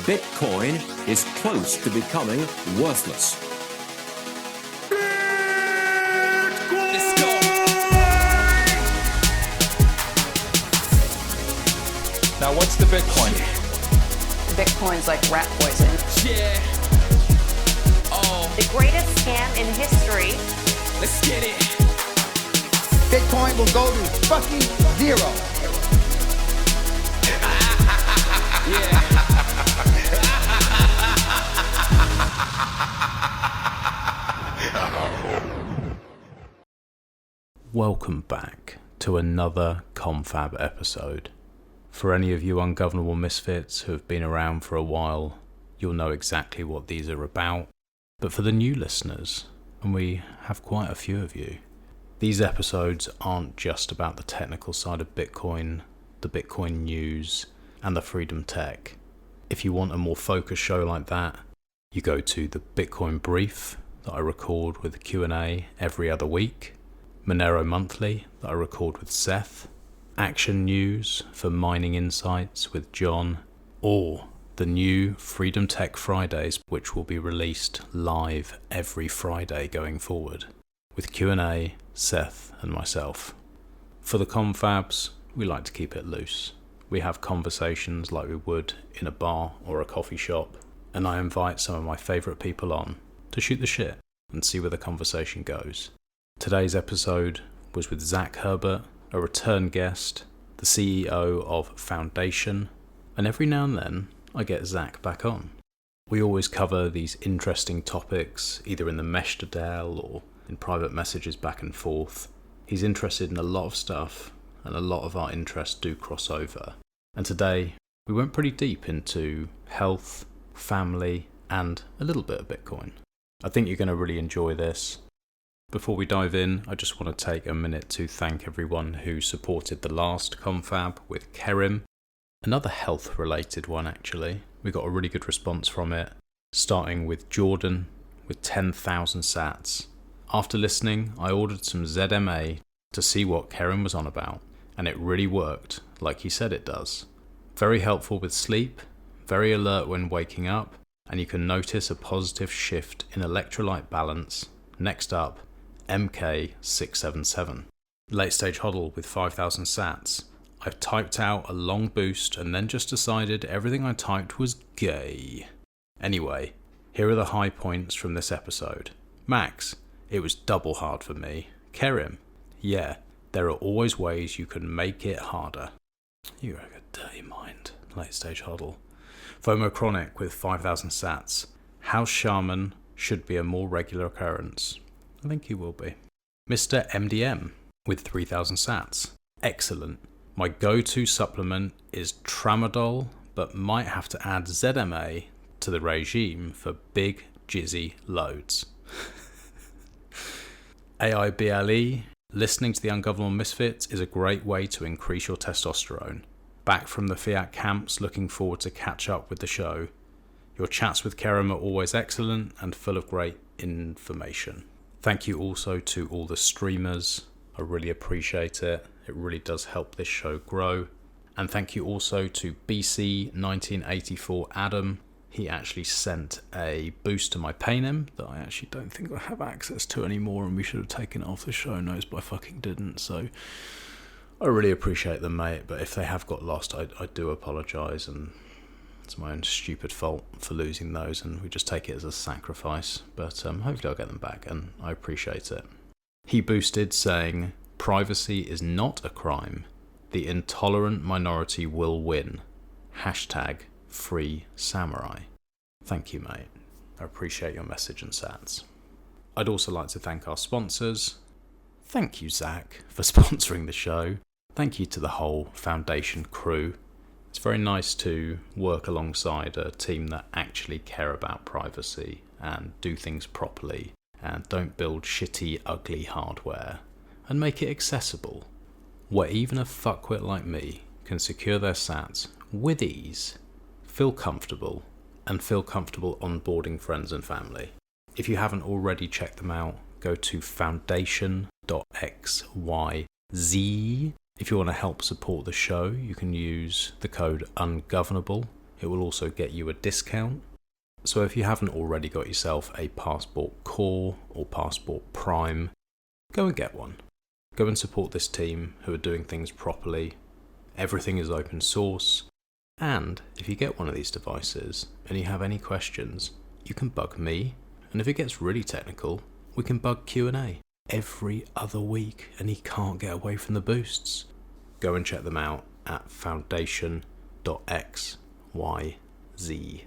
Bitcoin is close to becoming worthless. Let's go. Now, what's the Bitcoin? Bitcoin's like rat poison. Yeah. Oh, The greatest scam in history. let's get it. Bitcoin will go to fucking zero. Yeah. Welcome back to another Confab episode. For any of you ungovernable misfits who have been around for a while, you'll know exactly what these are about. But for the new listeners, and we have quite a few of you, these episodes aren't just about the technical side of Bitcoin, the Bitcoin news, and the freedom tech. If you want a more focused show like that, you go to the Bitcoin Brief that I record with a Q&A every other week, Monero Monthly that I record with Seth, Action News for Mining Insights with John, or the new Freedom Tech Fridays, which will be released live every Friday going forward, with Q&A, Seth and myself. For the confabs, we like to keep it loose. We have conversations like we would in a bar or a coffee shop, and I invite some of my favourite people on to shoot the shit and see where the conversation goes. Today's episode was with Zach Herbert, a return guest, the CEO of Foundation, and every now and then I get Zach back on. We always cover these interesting topics, either in the Meshdadel or in private messages back and forth. He's interested in a lot of stuff, and a lot of our interests do cross over. And today, we went pretty deep into health, family, and a little bit of Bitcoin. I think you're going to really enjoy this. Before we dive in, I just want to take a minute to thank everyone who supported the last confab with Kerim. Another health-related one, actually. We got a really good response from it, starting with Jordan with 10,000 sats. After listening, I ordered some ZMA to see what Kerim was on about, and it really worked, like he said it does. Very helpful with sleep, very alert when waking up, and you can notice a positive shift in electrolyte balance. Next up, MK677. Late stage hodl with 5,000 sats. I've typed out a long boost and then just decided everything I typed was gay. Anyway, here are the high points from this episode. Max, it was double hard for me. Kerim, yeah, there are always ways you can make it harder. You have a dirty mind. Late stage hodl. FOMO Chronic with 5,000 sats. House Shaman should be a more regular occurrence. I think he will be. Mr. MDM with 3,000 sats. Excellent. My go-to supplement is tramadol, but might have to add ZMA to the regime for big, jizzy loads. AIBLE, listening to the Ungovernable Misfits is a great way to increase your testosterone. Back from the Fiat camps, looking forward to catch up with the show. Your chats with Kerim are always excellent and full of great information. Thank you also to all the streamers. I really appreciate it. It really does help this show grow. And thank you also to BC1984 Adam. He actually sent a boost to my Paynim that I actually don't think I have access to anymore, and we should have taken it off the show notes, but I fucking didn't. So I really appreciate them, mate. But if they have got lost, I do apologise, and it's my own stupid fault for losing those, and we just take it as a sacrifice. But hopefully I'll get them back, and I appreciate it. He boosted saying, "Privacy is not a crime. The intolerant minority will win. Hashtag free samurai." Thank you, mate. I appreciate your message and sats. I'd also like to thank our sponsors. Thank you, Zach, for sponsoring the show. Thank you to the whole Foundation crew. It's very nice to work alongside a team that actually care about privacy and do things properly and don't build shitty, ugly hardware and make it accessible, where even a fuckwit like me can secure their sats with ease, feel comfortable onboarding friends and family. If you haven't already checked them out, go to foundation.xyz. If you want to help support the show, you can use the code UNGOVERNABLE It will also get you a discount. So if you haven't already got yourself a Passport Core or Passport Prime, go and get one. Go and support this team who are doing things properly. Everything is open source. And if you get one of these devices and you have any questions, you can bug me. And if it gets really technical, we can bug Q&A every other week, and he can't get away from the boosts. Go and check them out at foundation.xyz.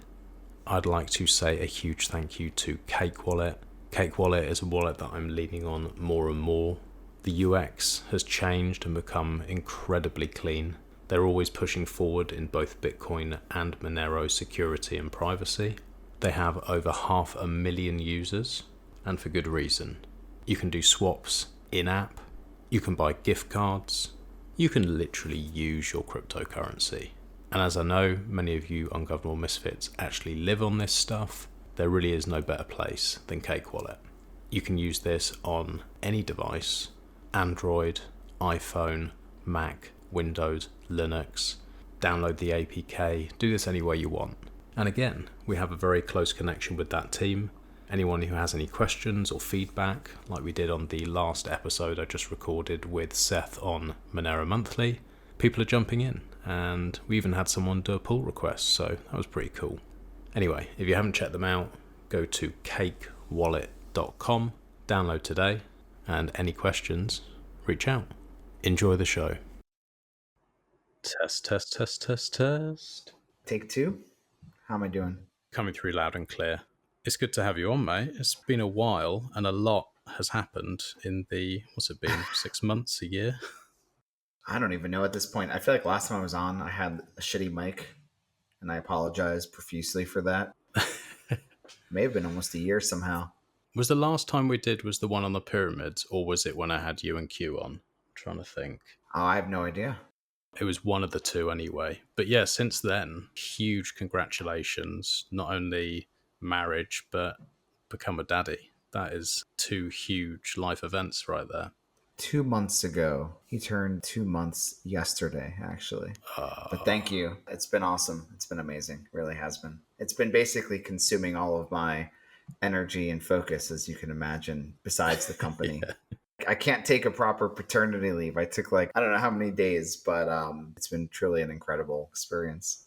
I'd like to say a huge thank you to Cake Wallet. Cake Wallet is a wallet that I'm leaning on more and more. The UX has changed and become incredibly clean. They're always pushing forward in both Bitcoin and Monero security and privacy. They have over 500,000 users, and for good reason. You can do swaps in-app, you can buy gift cards, you can literally use your cryptocurrency. And as I know many of you ungovernable misfits actually live on this stuff, there really is no better place than Cake Wallet. You can use this on any device: Android, iPhone, Mac, Windows, Linux. Download the APK, do this any way you want. And again, we have a very close connection with that team. Anyone who has any questions or feedback, like we did on the last episode I just recorded with Seth on Monero Monthly, people are jumping in, and we even had someone do a pull request, so that was pretty cool. Anyway, if you haven't checked them out, go to cakewallet.com, download today, and any questions, reach out. Enjoy the show. Test. Take two. How am I doing? Coming through loud and clear. It's good to have you on, mate. It's been a while, and a lot has happened in the, what's it been, 6 months, a year? I don't even know at this point. I feel like last time I was on, I had a shitty mic, and I apologize profusely for that. May have been almost a year somehow. Was the last time we did was the one on the pyramids, or was it when I had you and Q on? I'm trying to think. Oh, I have no idea. It was one of the two anyway. But yeah, since then, huge congratulations. Not only marriage, but become a daddy. That is 2 huge life events right there. 2 months ago. He turned 2 months yesterday, actually. But thank you. It's been awesome. It's been amazing. It really has been. It's been basically consuming all of my energy and focus, as you can imagine, besides the company. Yeah. I can't take a proper paternity leave. I took I don't know how many days, but it's been truly an incredible experience.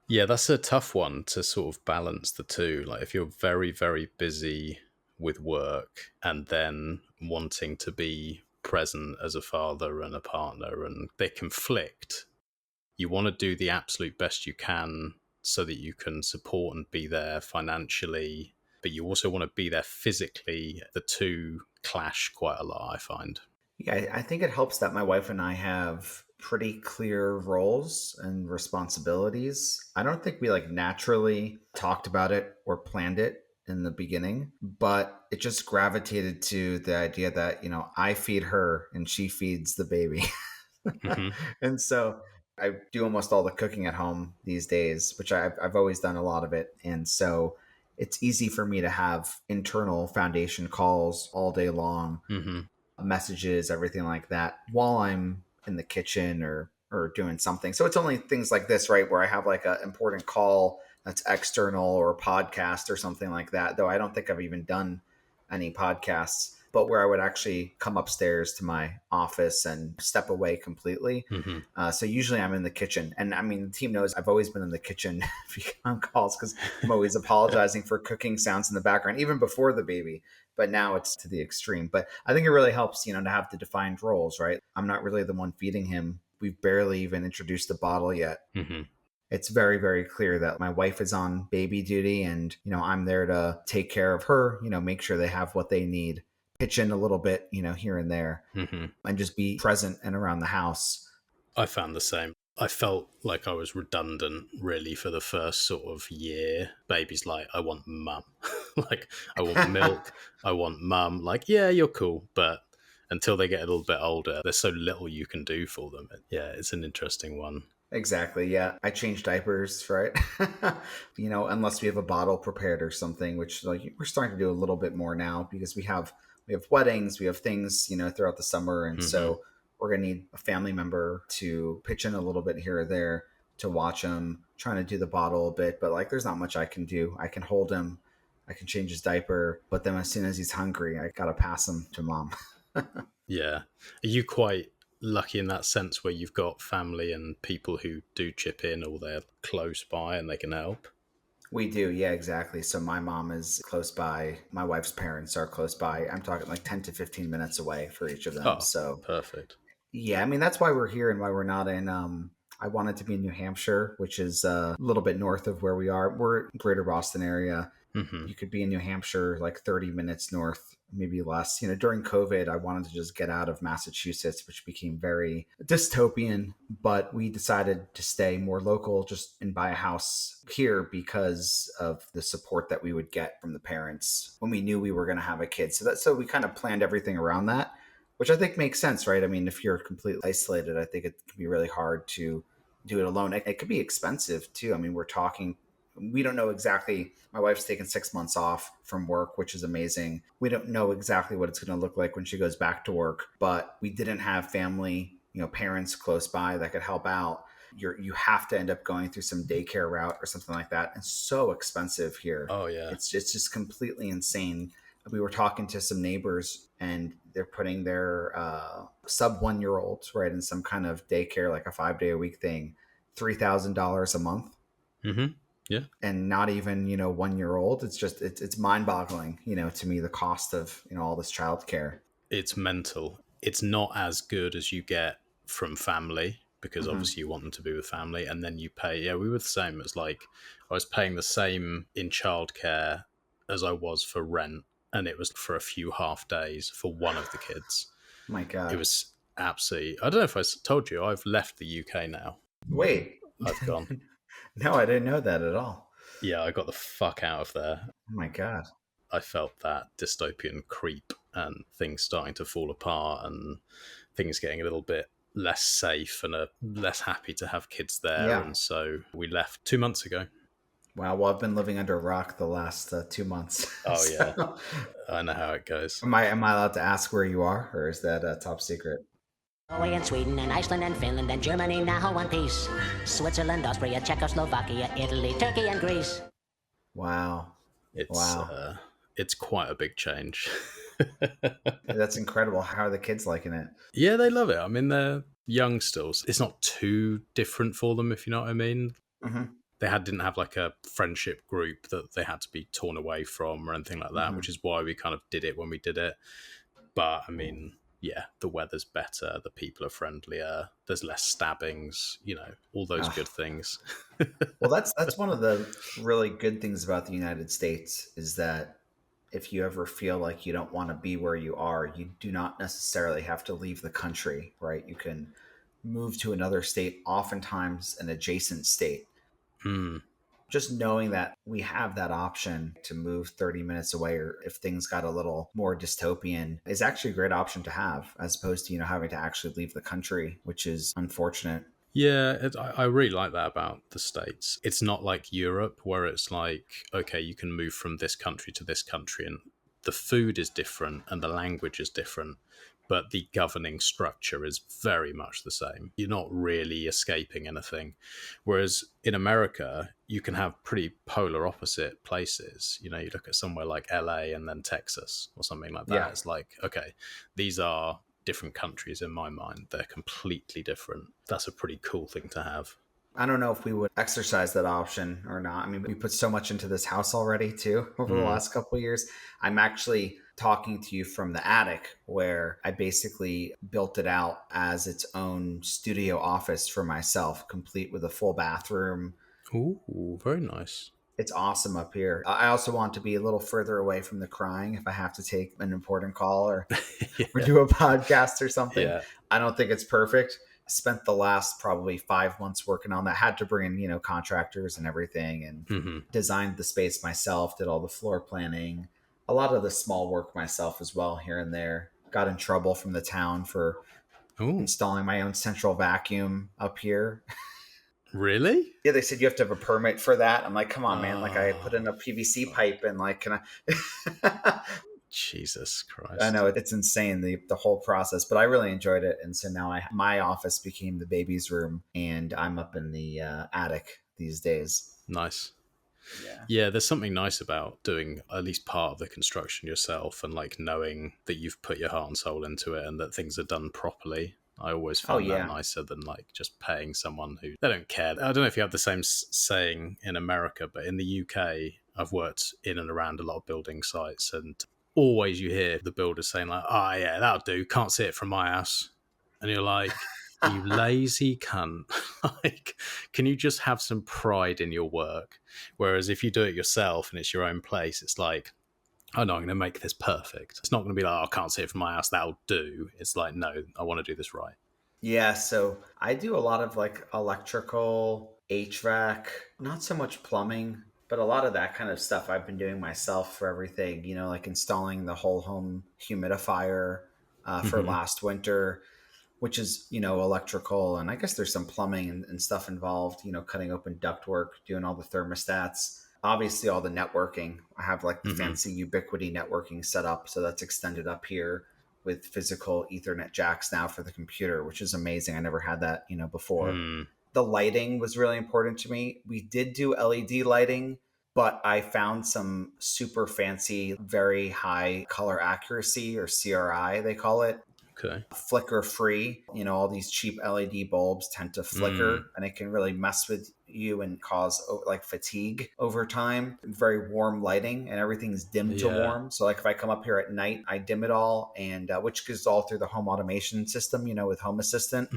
Yeah, that's a tough one to sort of balance the two. Like if you're very, very busy with work and then wanting to be present as a father and a partner, and they conflict. You want to do the absolute best you can so that you can support and be there financially, but you also want to be there physically. The two clash quite a lot, I find. Yeah, I think it helps that my wife and I have pretty clear roles and responsibilities. I don't think we naturally talked about it or planned it in the beginning, but it just gravitated to the idea that, I feed her and she feeds the baby. Mm-hmm. And so I do almost all the cooking at home these days, which I've always done a lot of it. And so it's easy for me to have internal foundation calls all day long, mm-hmm. messages, everything like that, while I'm in the kitchen or doing something. So it's only things like this, right, where I have an important call that's external or a podcast or something like that, though I don't think I've even done any podcasts, but where I would actually come upstairs to my office and step away completely. Mm-hmm. So usually I'm in the kitchen. And I mean, the team knows I've always been in the kitchen on calls because I'm always apologizing for cooking sounds in the background, even before the baby. But now it's to the extreme. But I think it really helps, to have the defined roles, right? I'm not really the one feeding him. We've barely even introduced the bottle yet. Mm-hmm. It's very, very clear that my wife is on baby duty and, I'm there to take care of her, make sure they have what they need, pitch in a little bit, here and there, mm-hmm. and just be present and around the house. I found the same. I felt like I was redundant really for the first sort of year. Baby's like, I want mum. I want milk. I want mum. Yeah, you're cool. But until they get a little bit older, there's so little you can do for them. Yeah, it's an interesting one. Exactly. Yeah. I change diapers, right? Unless we have a bottle prepared or something, which we're starting to do a little bit more now because we have weddings, we have things, throughout the summer. And mm-hmm. so we're going to need a family member to pitch in a little bit here or there to watch him, trying to do the bottle a bit, but like there's not much I can do. I can hold him, I can change his diaper, but then as soon as he's hungry, I gotta pass him to mom. Yeah. Are you quite lucky in that sense where you've got family and people who do chip in or they're close by and they can help? We do, yeah, exactly. So my mom is close by. My wife's parents are close by. I'm talking like 10 to 15 minutes away for each of them. Oh, So perfect. yeah, I mean, that's why we're here and why we're not in, I wanted to be in New Hampshire, which is a little bit north of where we are. We're greater Boston area. Hmm. You could be in New Hampshire like 30 minutes north, maybe less. During COVID, I wanted to just get out of Massachusetts, which became very dystopian, but we decided to stay more local just and buy a house here because of the support that we would get from the parents when we knew we were going to have a kid. So we kind of planned everything around that, which I think makes sense, right? I mean, if you're completely isolated, I think it can be really hard to do it alone. It could be expensive too. I mean, we don't know exactly. My wife's taken 6 months off from work, which is amazing. We don't know exactly what it's going to look like when she goes back to work, but we didn't have family, parents close by that could help out. You have to end up going through some daycare route or something like that. It's so expensive here. Oh, yeah. It's just completely insane. We were talking to some neighbors and they're putting their sub 1-year-olds right in some kind of daycare, like a 5-day a week thing, $3,000 a month. Hmm. Yeah. And not even 1-year-old. It's mind boggling, to me, the cost of all this childcare. It's mental. It's not as good as you get from family because obviously you want them to be with family, and then you pay. Yeah, we were the same. It's like I was paying the same in childcare as I was for rent, and it was for a few half days for one of the kids. My God. It was absolutely. I don't know if I told you, I've left the UK now. Wait. I've gone. No, I didn't know that at all. Yeah, I got the fuck out of there. Oh my God. I felt that dystopian creep and things starting to fall apart and things getting a little bit less safe and less happy to have kids there. Yeah. And so we left 2 months ago. Wow. Well, I've been living under a rock the last 2 months. Oh, yeah. I know how it goes. Am I allowed to ask where you are, or is that a top secret? Norway and Sweden and Iceland and Finland and Germany now one piece. Switzerland, Austria, Czechoslovakia, Italy, Turkey and Greece. Wow. It's quite a big change. That's incredible. How are the kids liking it? Yeah, they love it. I mean, they're young still. It's not too different for them, if you know what I mean. Mm-hmm. They didn't have like a friendship group that they had to be torn away from or anything like that, which is why we kind of did it when we did it. But I mean, yeah, the weather's better, the people are friendlier, there's less stabbings, all those good things. Well, that's one of the really good things about the United States is that if you ever feel like you don't want to be where you are, you do not necessarily have to leave the country, right? You can move to another state, oftentimes an adjacent state. Mm. Just knowing that we have that option to move 30 minutes away, or if things got a little more dystopian, is actually a great option to have, as opposed to, having to actually leave the country, which is unfortunate. Yeah, I really like that about the States. It's not like Europe where it's like, okay, you can move from this country to this country and the food is different and the language is different, but the governing structure is very much the same. You're not really escaping anything. Whereas in America, you can have pretty polar opposite places. You look at somewhere like LA and then Texas or something like that. Yeah. It's like, okay, these are different countries in my mind. They're completely different. That's a pretty cool thing to have. I don't know if we would exercise that option or not. I mean, we put so much into this house already too over the last couple of years. I'm actually talking to you from the attic where I basically built it out as its own studio office for myself, complete with a full bathroom. Ooh, very nice. It's awesome up here. I also want to be a little further away from the crying if I have to take an important call or do a podcast or something. Yeah. I don't think it's perfect. I spent the last probably 5 months working on that. Had to bring in, contractors and everything, and designed the space myself, did all the floor planning, a lot of the small work myself as well here and there. Got in trouble from the town for installing my own central vacuum up here. Really? Yeah, they said you have to have a permit for that. I'm like, come on, man. Like, I put in a PVC pipe and like, can I? Jesus I Christ. know it's insane, the whole process, but I really enjoyed it. And so now my office became the baby's room, and I'm up in the attic these days. Nice. Yeah. Yeah, there's something nice about doing at least part of the construction yourself and like knowing that you've put your heart and soul into it and that things are done properly. I always Oh, find that yeah. nicer than like just paying someone who they don't care. I don't know if you have the same saying in America, but in the UK, I've worked in and around a lot of building sites, and always you hear the builders saying like, "Oh yeah, that'll do. Can't see it from my house," and you're like, "You lazy cunt! Like, can you just have some pride in your work?" Whereas if you do it yourself and it's your own place, it's like, oh no, I'm going to make this perfect. It's not going to be like, oh, I can't see it from my house, that'll do. It's like, no, I want to do this right. Yeah, so I do a lot of like electrical, HVAC, not so much plumbing, but a lot of that kind of stuff I've been doing myself for everything, like installing the whole home humidifier for last winter, which is, electrical. And I guess there's some plumbing and stuff involved, cutting open ductwork, doing all the thermostats, obviously all the networking. I have like the fancy Ubiquity networking set up. So that's extended up here with physical Ethernet jacks now for the computer, which is amazing. I never had that, before. The lighting was really important to me. We did do LED lighting, but I found some super fancy, very high color accuracy, or CRI, they call it. Okay. Flicker free. All these cheap LED bulbs tend to flicker, and it can really mess with you and cause like fatigue over time. Very warm lighting, and everything's dim to warm. So like if I come up here at night, I dim it all, and which goes all through the home automation system, with Home Assistant,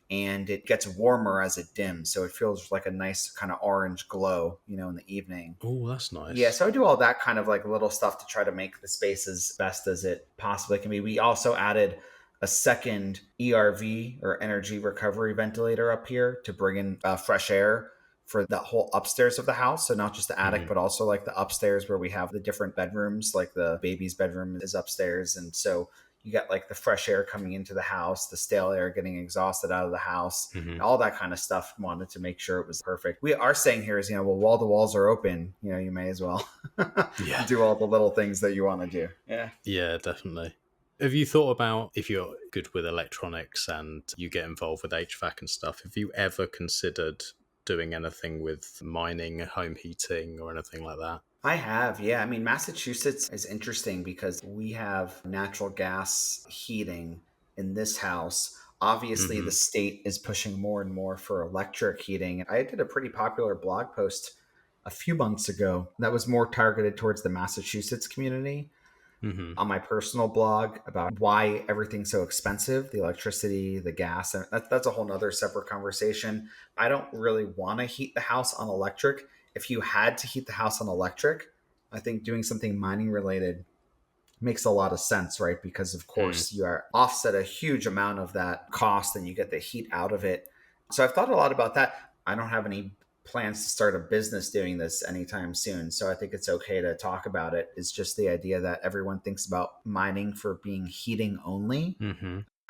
and it gets warmer as it dims. So it feels like a nice kind of orange glow, in the evening. Oh, that's nice. Yeah, so I do all that kind of like little stuff to try to make the space as best as it possibly can be. We also added a second ERV, or energy recovery ventilator, up here to bring in fresh air for the whole upstairs of the house. So not just the attic, but also like the upstairs where we have the different bedrooms, like the baby's bedroom is upstairs. And so you got like the fresh air coming into the house, the stale air getting exhausted out of the house, all that kind of stuff. Wanted to make sure it was perfect. Our saying here is, well, while the walls are open, you may as well do all the little things that you want to do. Yeah, definitely. Have you thought about, if you're good with electronics and you get involved with HVAC and stuff, have you ever considered doing anything with mining, home heating, or anything like that? I have, yeah. I mean, Massachusetts is interesting because we have natural gas heating in this house. Obviously, the state is pushing more and more for electric heating. I did a pretty popular blog post a few months ago that was more targeted towards the Massachusetts community. On my personal blog about why everything's so expensive, the electricity, the gas, and that's a whole nother separate conversation. I don't really want to heat the house on electric. If you had to heat the house on electric, I think doing something mining related makes a lot of sense, right? Because of course you are offset a huge amount of that cost and you get the heat out of it. So I've thought a lot about that. I don't have any plans to start a business doing this anytime soon. So I think it's okay to talk about it. It's just the idea that everyone thinks about mining for being heating only.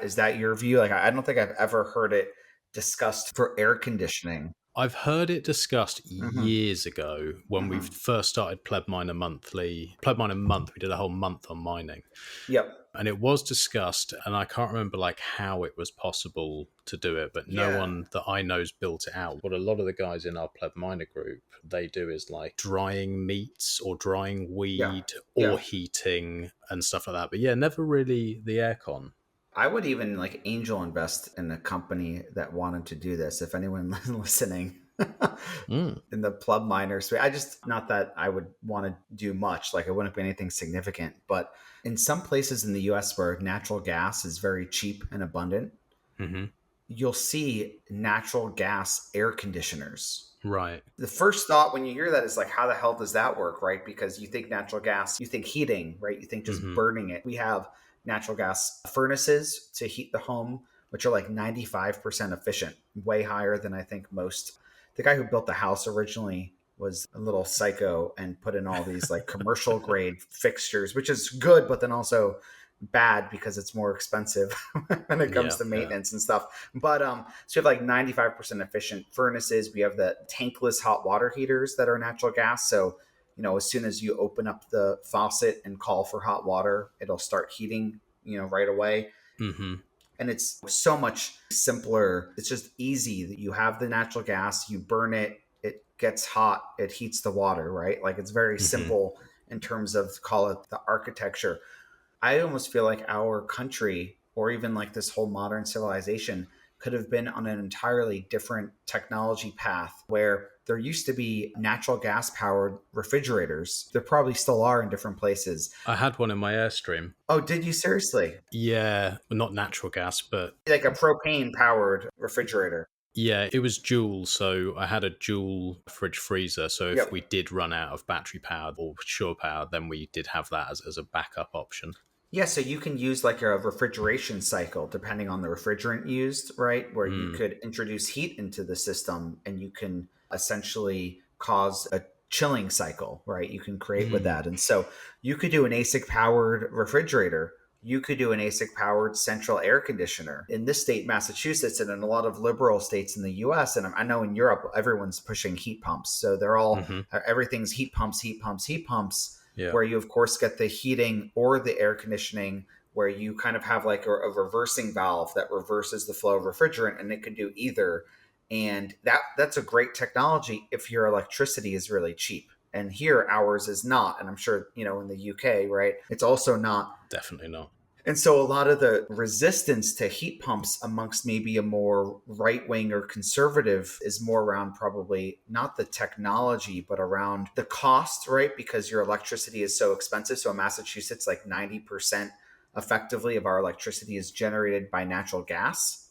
Is that your view? Like, I don't think I've ever heard it discussed for air conditioning. I've heard it discussed years ago when we first started Pleb Miner Monthly. Pleb Miner Month, we did a whole month on mining. Yep. And it was discussed, and I can't remember like how it was possible to do it, but no one that I know's built it out. What a lot of the guys in our Pleb Miner group, they do is like drying meats or drying weed or heating and stuff like that. But yeah, never really the aircon. I would even like angel invest in a company that wanted to do this. If anyone listening in the Pleb Miner space, I just, not that I would want to do much, like it wouldn't be anything significant, but in some places in the US where natural gas is very cheap and abundant, you'll see natural gas air conditioners. Right. The first thought when you hear that is like, how the hell does that work, right? Because you think natural gas, you think heating, right? You think just burning it. We have natural gas furnaces to heat the home, which are like 95% efficient, way higher than I think most. The guy who built the house originally was a little psycho and put in all these like commercial grade fixtures, which is good, but then also bad because it's more expensive when it comes to maintenance and stuff. But so you have like 95% efficient furnaces. We have the tankless hot water heaters that are natural gas. So as soon as you open up the faucet and call for hot water, it'll start heating, right away. Mm-hmm. And it's so much simpler. It's just easy that you have the natural gas, you burn it, it gets hot, it heats the water, right? Like it's very simple in terms of, call it, the architecture. I almost feel like our country, or even like this whole modern civilization, could have been on an entirely different technology path where there used to be natural gas powered refrigerators. There probably still are in different places. I had one in my Airstream. Oh, did you seriously? Yeah, well, not natural gas, but Like a propane powered refrigerator. yeah, it was dual. So I had a dual fridge freezer. So if Yep. we did run out of battery power or shore power, then we did have that as a backup option. Yeah, so you can use like a refrigeration cycle depending on the refrigerant used, right? Where you could introduce heat into the system and you can essentially cause a chilling cycle, right? You can create with that. And so you could do an ASIC powered refrigerator. You could do an ASIC powered central air conditioner. In this state, Massachusetts, and in a lot of liberal states in the US, and I know in Europe, everyone's pushing heat pumps. So they're all, everything's heat pumps, heat pumps, heat pumps. Yeah. Where you, of course, get the heating or the air conditioning, where you kind of have like a reversing valve that reverses the flow of refrigerant, and it could do either. And that's a great technology if your electricity is really cheap. And here, ours is not. And I'm sure, in the UK, right, it's also not. Definitely not. And so a lot of the resistance to heat pumps amongst maybe a more right wing or conservative is more around probably not the technology, but around the cost, right? Because your electricity is so expensive. So in Massachusetts, like 90% effectively of our electricity is generated by natural gas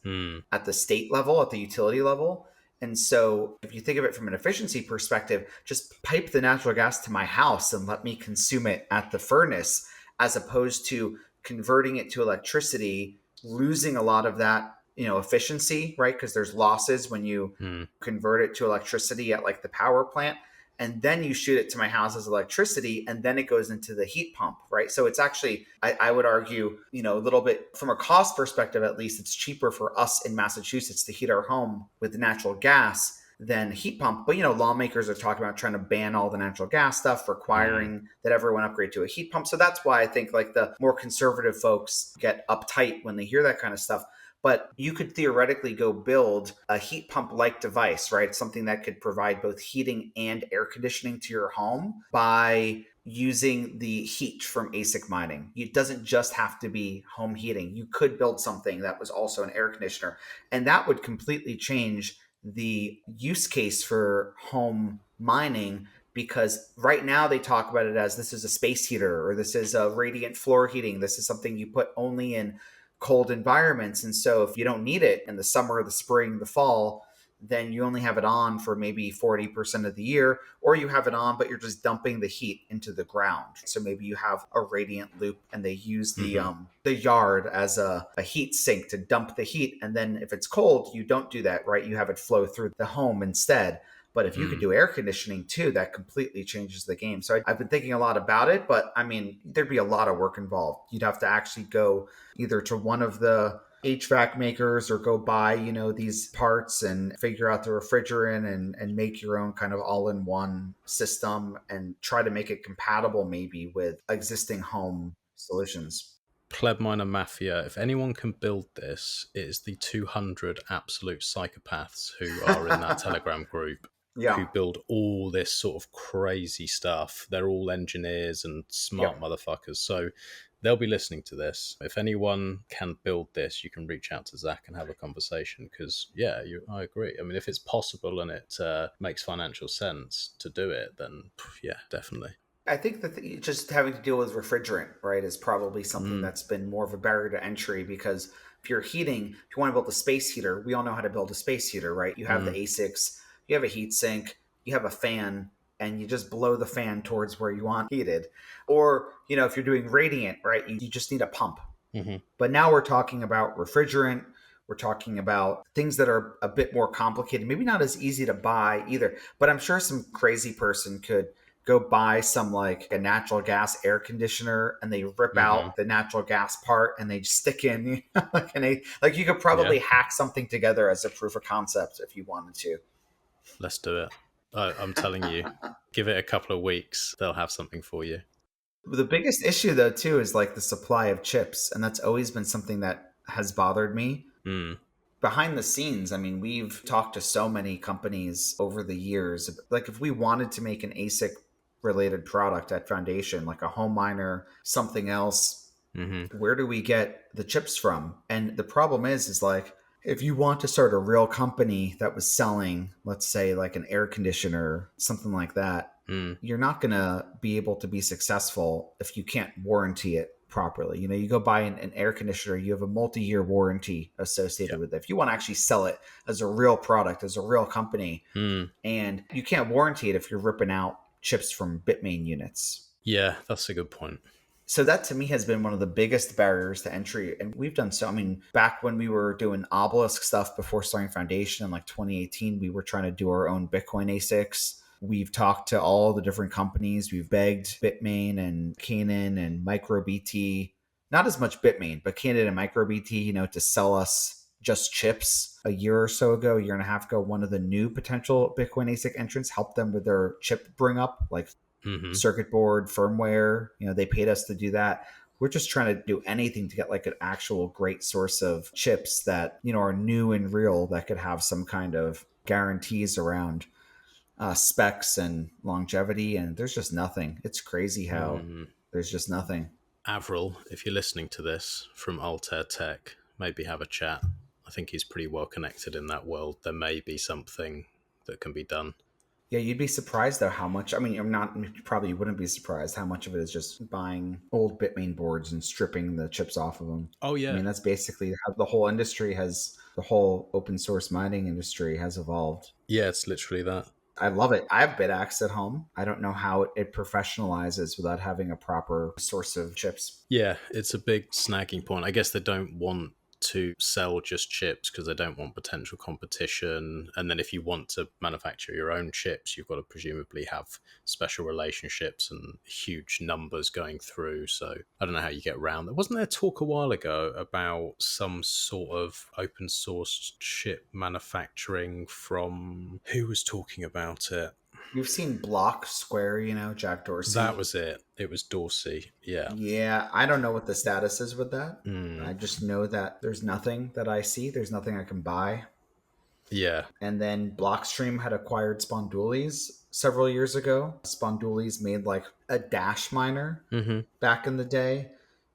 at the state level, at the utility level. And so if you think of it from an efficiency perspective, just pipe the natural gas to my house and let me consume it at the furnace, as opposed to converting it to electricity, losing a lot of that, efficiency, right? Because there's losses when you convert it to electricity at like the power plant, and then you shoot it to my house as electricity, and then it goes into the heat pump, right? So it's actually, I would argue, a little bit from a cost perspective, at least, it's cheaper for us in Massachusetts to heat our home with natural gas than heat pump. But, lawmakers are talking about trying to ban all the natural gas stuff, requiring that everyone upgrade to a heat pump. So that's why I think like the more conservative folks get uptight when they hear that kind of stuff. But you could theoretically go build a heat pump like device, right? Something that could provide both heating and air conditioning to your home by using the heat from ASIC mining. It doesn't just have to be home heating. You could build something that was also an air conditioner, and that would completely change the use case for home mining, because right now they talk about it as this is a space heater, or this is a radiant floor heating. This is something you put only in cold environments. And so if you don't need it in the summer, the spring, the fall, then you only have it on for maybe 40% of the year, or you have it on, but you're just dumping the heat into the ground. So maybe you have a radiant loop and they use the yard as a heat sink to dump the heat. And then if it's cold, you don't do that, right? You have it flow through the home instead. But if you could do air conditioning too, that completely changes the game. So I've been thinking a lot about it, but I mean, there'd be a lot of work involved. You'd have to actually go either to one of the HVAC makers or go buy, these parts and figure out the refrigerant and make your own kind of all-in-one system and try to make it compatible maybe with existing home solutions. Pleb Miner Mafia, if anyone can build this, it is the 200 absolute psychopaths who are in that Telegram group. Who build all this sort of crazy stuff. They're all engineers and smart motherfuckers. So they'll be listening to this. If anyone can build this, you can reach out to Zach and have a conversation, because, I agree. I mean, if it's possible and it makes financial sense to do it, then, definitely. I think that just having to deal with refrigerant, right, is probably something that's been more of a barrier to entry, because if you're heating, if you want to build a space heater, we all know how to build a space heater, right? You have the ASICs, you have a heat sink, you have a fan, and you just blow the fan towards where you want heated. Or, if you're doing radiant, right, you just need a pump. But now we're talking about refrigerant. We're talking about things that are a bit more complicated, maybe not as easy to buy either. But I'm sure some crazy person could go buy some like a natural gas air conditioner, and they rip out the natural gas part and they stick in, like you could probably hack something together as a proof of concept if you wanted to. Let's do it. I'm telling you, give it a couple of weeks, they'll have something for you. The biggest issue, though, too, is like the supply of chips. And that's always been something that has bothered me. Mm. Behind the scenes, I mean, we've talked to so many companies over the years. Like, if we wanted to make an ASIC related product at Foundation, like a home miner, something else, where do we get the chips from? And the problem is like, if you want to start a real company that was selling, let's say, like an air conditioner, something like that, you're not going to be able to be successful if you can't warranty it properly. You know, you go buy an air conditioner, you have a multi-year warranty associated with it. If you want to actually sell it as a real product, as a real company, and you can't warranty it if you're ripping out chips from Bitmain units. Yeah, that's a good point. So that to me has been one of the biggest barriers to entry. And we've done so. I mean, back when we were doing Obelisk stuff before starting Foundation in like 2018, we were trying to do our own Bitcoin ASICs. We've talked to all the different companies. We've begged Bitmain and Canaan and MicroBT, not as much Bitmain, but Canaan and MicroBT, you know, to sell us just chips. A year or so ago, a year and a half ago, one of the new potential Bitcoin ASIC entrants helped them with their chip bring up, like circuit board, firmware. You know, they paid us to do that. We're just trying to do anything to get like an actual great source of chips that, you know, are new and real, that could have some kind of guarantees around specs and longevity. And there's just nothing. It's crazy how there's just nothing. Avril, if you're listening to this from Altair Tech, maybe have a chat. I think he's pretty well connected in that world. There may be something that can be done. Yeah, you'd be surprised though how much. I mean, you probably wouldn't be surprised how much of it is just buying old Bitmain boards and stripping the chips off of them. Oh yeah, I mean, that's basically how the whole industry has, the whole open source mining industry has evolved. Yeah, it's literally that. I love it. I have BitAxe at home. I don't know how it professionalizes without having a proper source of chips. Yeah, it's a big snagging point. I guess they don't want to sell just chips because they don't want potential competition. And then if you want to manufacture your own chips, you've got to presumably have special relationships and huge numbers going through. So I don't know how you get around that. Wasn't there talk a while ago about some sort of open source chip manufacturing from, who was talking about it? You've seen Block Square, you know, Jack Dorsey. That was it. It was Dorsey. Yeah. Yeah. I don't know what the status is with that. I just know that there's nothing that I see. There's nothing I can buy. Yeah. And then Blockstream had acquired Spondoolies several years ago. Spondoolies made like a Dash miner back in the day,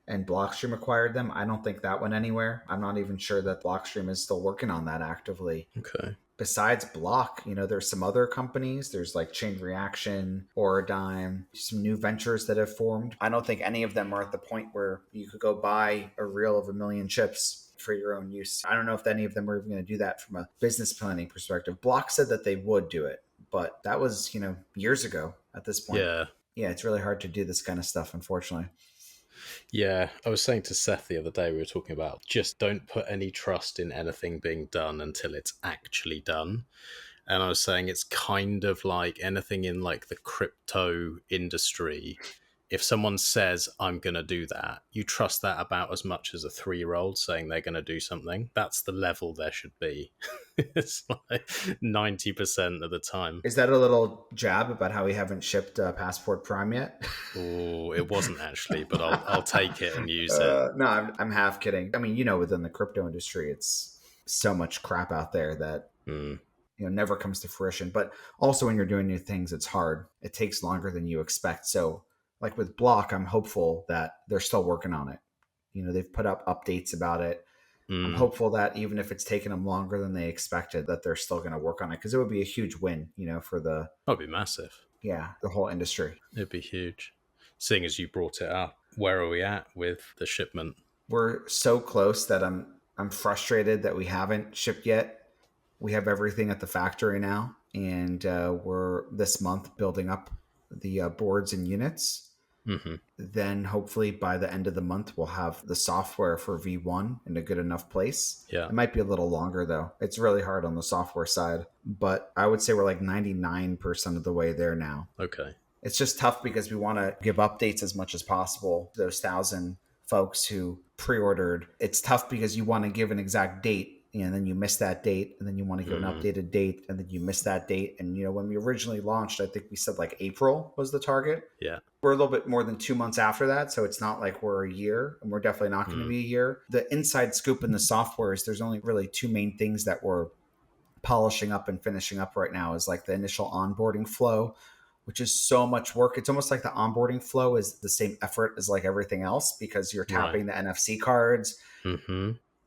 and Blockstream acquired them. I don't think that went anywhere. I'm not even sure that Blockstream is still working on that actively. Okay. Besides Block, you know, there's some other companies. There's like Chain Reaction, Auradime, some new ventures that have formed. I don't think any of them are at the point where you could go buy a reel of 1 million chips for your own use. I don't know if any of them are even going to do that from a business planning perspective. Block said that they would do it, but that was, you know, years ago at this point. Yeah, it's really hard to do this kind of stuff, unfortunately. Yeah, I was saying to Seth the other day, we were talking about just don't put any trust in anything being done until it's actually done. And I was saying it's kind of like anything in like the crypto industry. If someone says, I'm going to do that, you trust that about as much as a 3-year-old saying they're going to do something. That's the level there should be. It's like 90% of the time. Is that a little jab about how we haven't shipped Passport Prime yet? Oh, it wasn't actually, but I'll take it and use it. No, I'm half kidding. I mean, you know, within the crypto industry, it's so much crap out there that you know, never comes to fruition. But also when you're doing new things, it's hard. It takes longer than you expect. So like with Block, I'm hopeful that they're still working on it. You know, they've put up updates about it. I'm hopeful that even if it's taken them longer than they expected, that they're still going to work on it, because it would be a huge win, you know, for the... That'd be massive. Yeah, the whole industry. It'd be huge. Seeing as you brought it up, where are we at with the shipment? We're so close that I'm frustrated that we haven't shipped yet. We have everything at the factory now, and we're this month building up the boards and units. Then hopefully by the end of the month, we'll have the software for V1 in a good enough place. Yeah. It might be a little longer though. It's really hard on the software side, but I would say we're like 99% of the way there now. Okay. It's just tough because we want to give updates as much as possible to those 1,000 folks who pre-ordered. It's tough because you want to give an exact date and then you miss that date, and then you want to get an updated date, and then you miss that date. And, when we originally launched, I think we said like April was the target. Yeah. We're a little bit more than 2 months after that. So it's not like we're a year, and we're definitely not going to be a year. The inside scoop in the software is there's only really two main things that we're polishing up and finishing up right now is like the initial onboarding flow, which is so much work. It's almost like the onboarding flow is the same effort as like everything else, because you're tapping the NFC cards,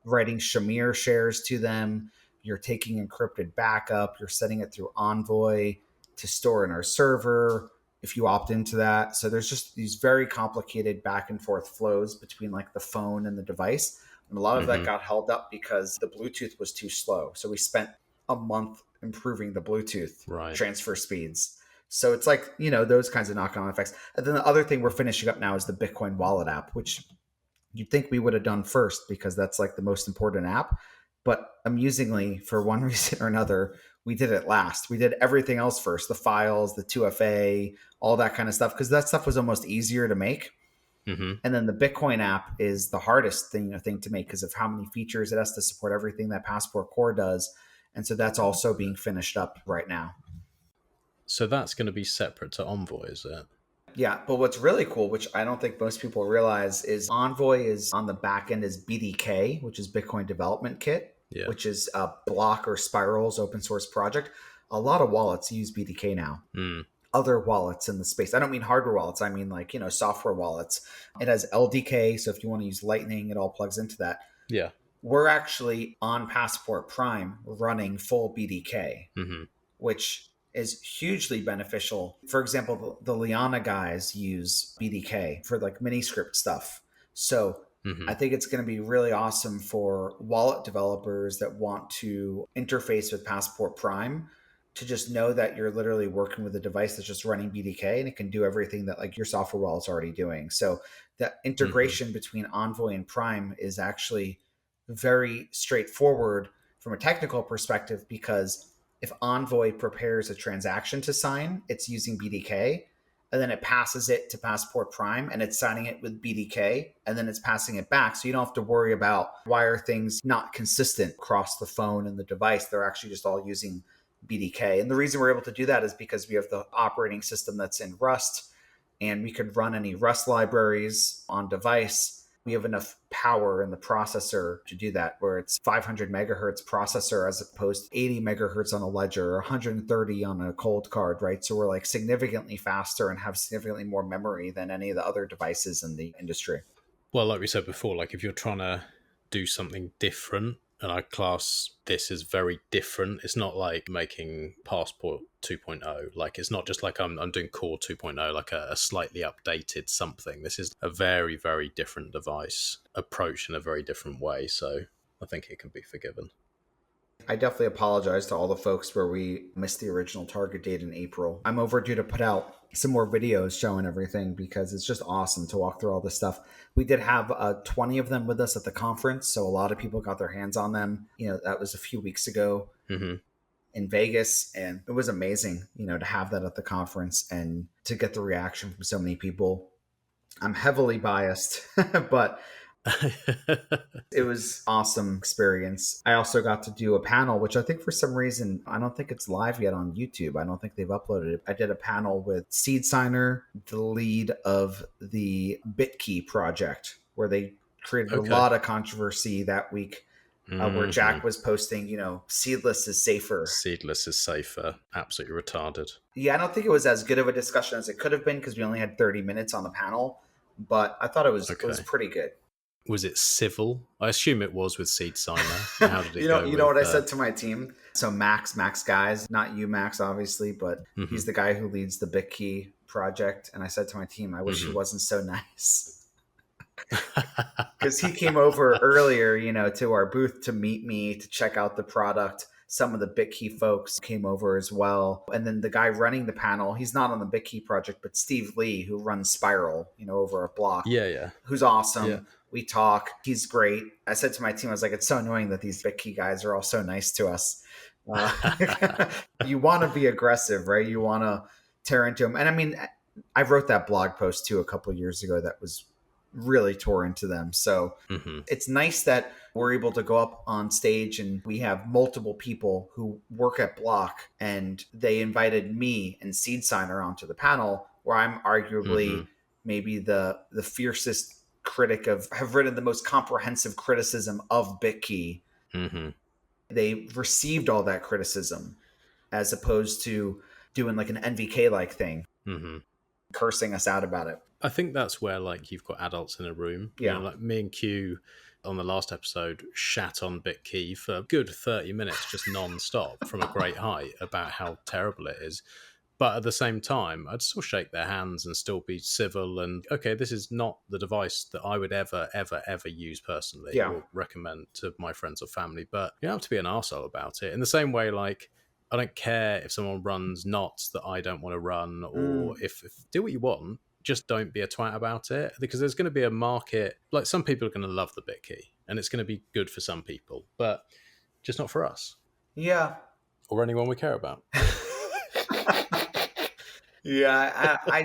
writing Shamir shares to them. You're taking encrypted backup. You're setting it through Envoy to store in our server if you opt into that. So there's just these very complicated back and forth flows between like the phone and the device. And a lot of that got held up because the Bluetooth was too slow. So we spent a month improving the Bluetooth transfer speeds. So it's like, those kinds of knock-on effects. And then the other thing we're finishing up now is the Bitcoin wallet app, which you'd think we would have done first because that's like the most important app. But amusingly, for one reason or another, we did it last. We did everything else first, the files, the 2FA, all that kind of stuff, because that stuff was almost easier to make. And then the Bitcoin app is the hardest thing to make because of how many features it has to support, everything that Passport Core does. And so that's also being finished up right now. So that's going to be separate to Envoy, is it? Yeah, but what's really cool, which I don't think most people realize, is Envoy is on the back end is BDK, which is Bitcoin Development Kit, which is a Block or Spiral's open source project. A lot of wallets use BDK now. Other wallets in the space. I don't mean hardware wallets. I mean like, software wallets. It has LDK. So if you want to use Lightning, it all plugs into that. Yeah. We're actually on Passport Prime running full BDK, which is hugely beneficial. For example, the Liana guys use BDK for like mini script stuff. So I think it's going to be really awesome for wallet developers that want to interface with Passport Prime to just know that you're literally working with a device that's just running BDK and it can do everything that like your software wallet's already doing. So that integration between Envoy and Prime is actually very straightforward from a technical perspective, because if Envoy prepares a transaction to sign, it's using BDK, and then it passes it to Passport Prime and it's signing it with BDK, and then it's passing it back. So you don't have to worry about why are things not consistent across the phone and the device. They're actually just all using BDK. And the reason we're able to do that is because we have the operating system that's in Rust, and we could run any Rust libraries on device. We have enough power in the processor to do that, where it's 500 megahertz processor as opposed to 80 megahertz on a ledger or 130 on a cold card, right? So we're like significantly faster and have significantly more memory than any of the other devices in the industry. Well, like we said before, like if you're trying to do something different, and I class this as very different. It's not like making Passport 2.0. Like, it's not just like I'm doing Core 2.0, like a slightly updated something. This is a very, very different device, approached in a very different way. So I think it can be forgiven. I definitely apologize to all the folks where we missed the original target date in April. I'm overdue to put out some more videos showing everything because it's just awesome to walk through all this stuff. We did have 20 of them with us at the conference, so a lot of people got their hands on them. That was a few weeks ago in Vegas, and it was amazing, to have that at the conference and to get the reaction from so many people. I'm heavily biased, but it was awesome experience. I also got to do a panel, which I think for some reason, I don't think it's live yet on YouTube. I don't think they've uploaded it. I did a panel with Seed Signer, the lead of the Bitkey project, where they created a lot of controversy that week, where Jack was posting, seedless is safer. Seedless is safer. Absolutely retarded. Yeah, I don't think it was as good of a discussion as it could have been because we only had 30 minutes on the panel, but I thought it was pretty good. Was it civil? I assume it was with Seed Signer. How did it go? You know what I said to my team? So Max guys, not you, Max, obviously, but he's the guy who leads the Bitkey project. And I said to my team, I wish he wasn't so nice. Because he came over earlier, to our booth to meet me, to check out the product. Some of the Bitkey folks came over as well. And then the guy running the panel, he's not on the Bitkey project, but Steve Lee, who runs Spiral, over at Block. Yeah. Who's awesome. Yeah. We talk. He's great. I said to my team, I was like, it's so annoying that these Bitkey guys are all so nice to us. You want to be aggressive, right? You want to tear into them. And I mean, I wrote that blog post too a couple of years ago that was really tore into them. So Mm-hmm. it's nice that we're able to go up on stage and we have multiple people who work at Block, and they invited me and Seed Signer onto the panel, where I'm arguably maybe the fiercest critic have written the most comprehensive criticism of Bitkey. Mm-hmm. They received all that criticism as opposed to doing like an NVK like thing, cursing us out about it. I think that's where like you've got adults in a room. Yeah. You know, like me and Q on the last episode shat on Bitkey for a good 30 minutes just non-stop from a great height about how terrible it is. But at the same time, I'd still shake their hands and still be civil and, okay, this is not the device that I would ever use personally or recommend to my friends or family. But you don't have to be an arsehole about it. In the same way, like, I don't care if someone runs knots that I don't want to run, or if do what you want, just don't be a twat about it, because there's going to be a market. Like, some people are going to love the Bitkey and it's going to be good for some people, but just not for us. Yeah. Or anyone we care about. Yeah, I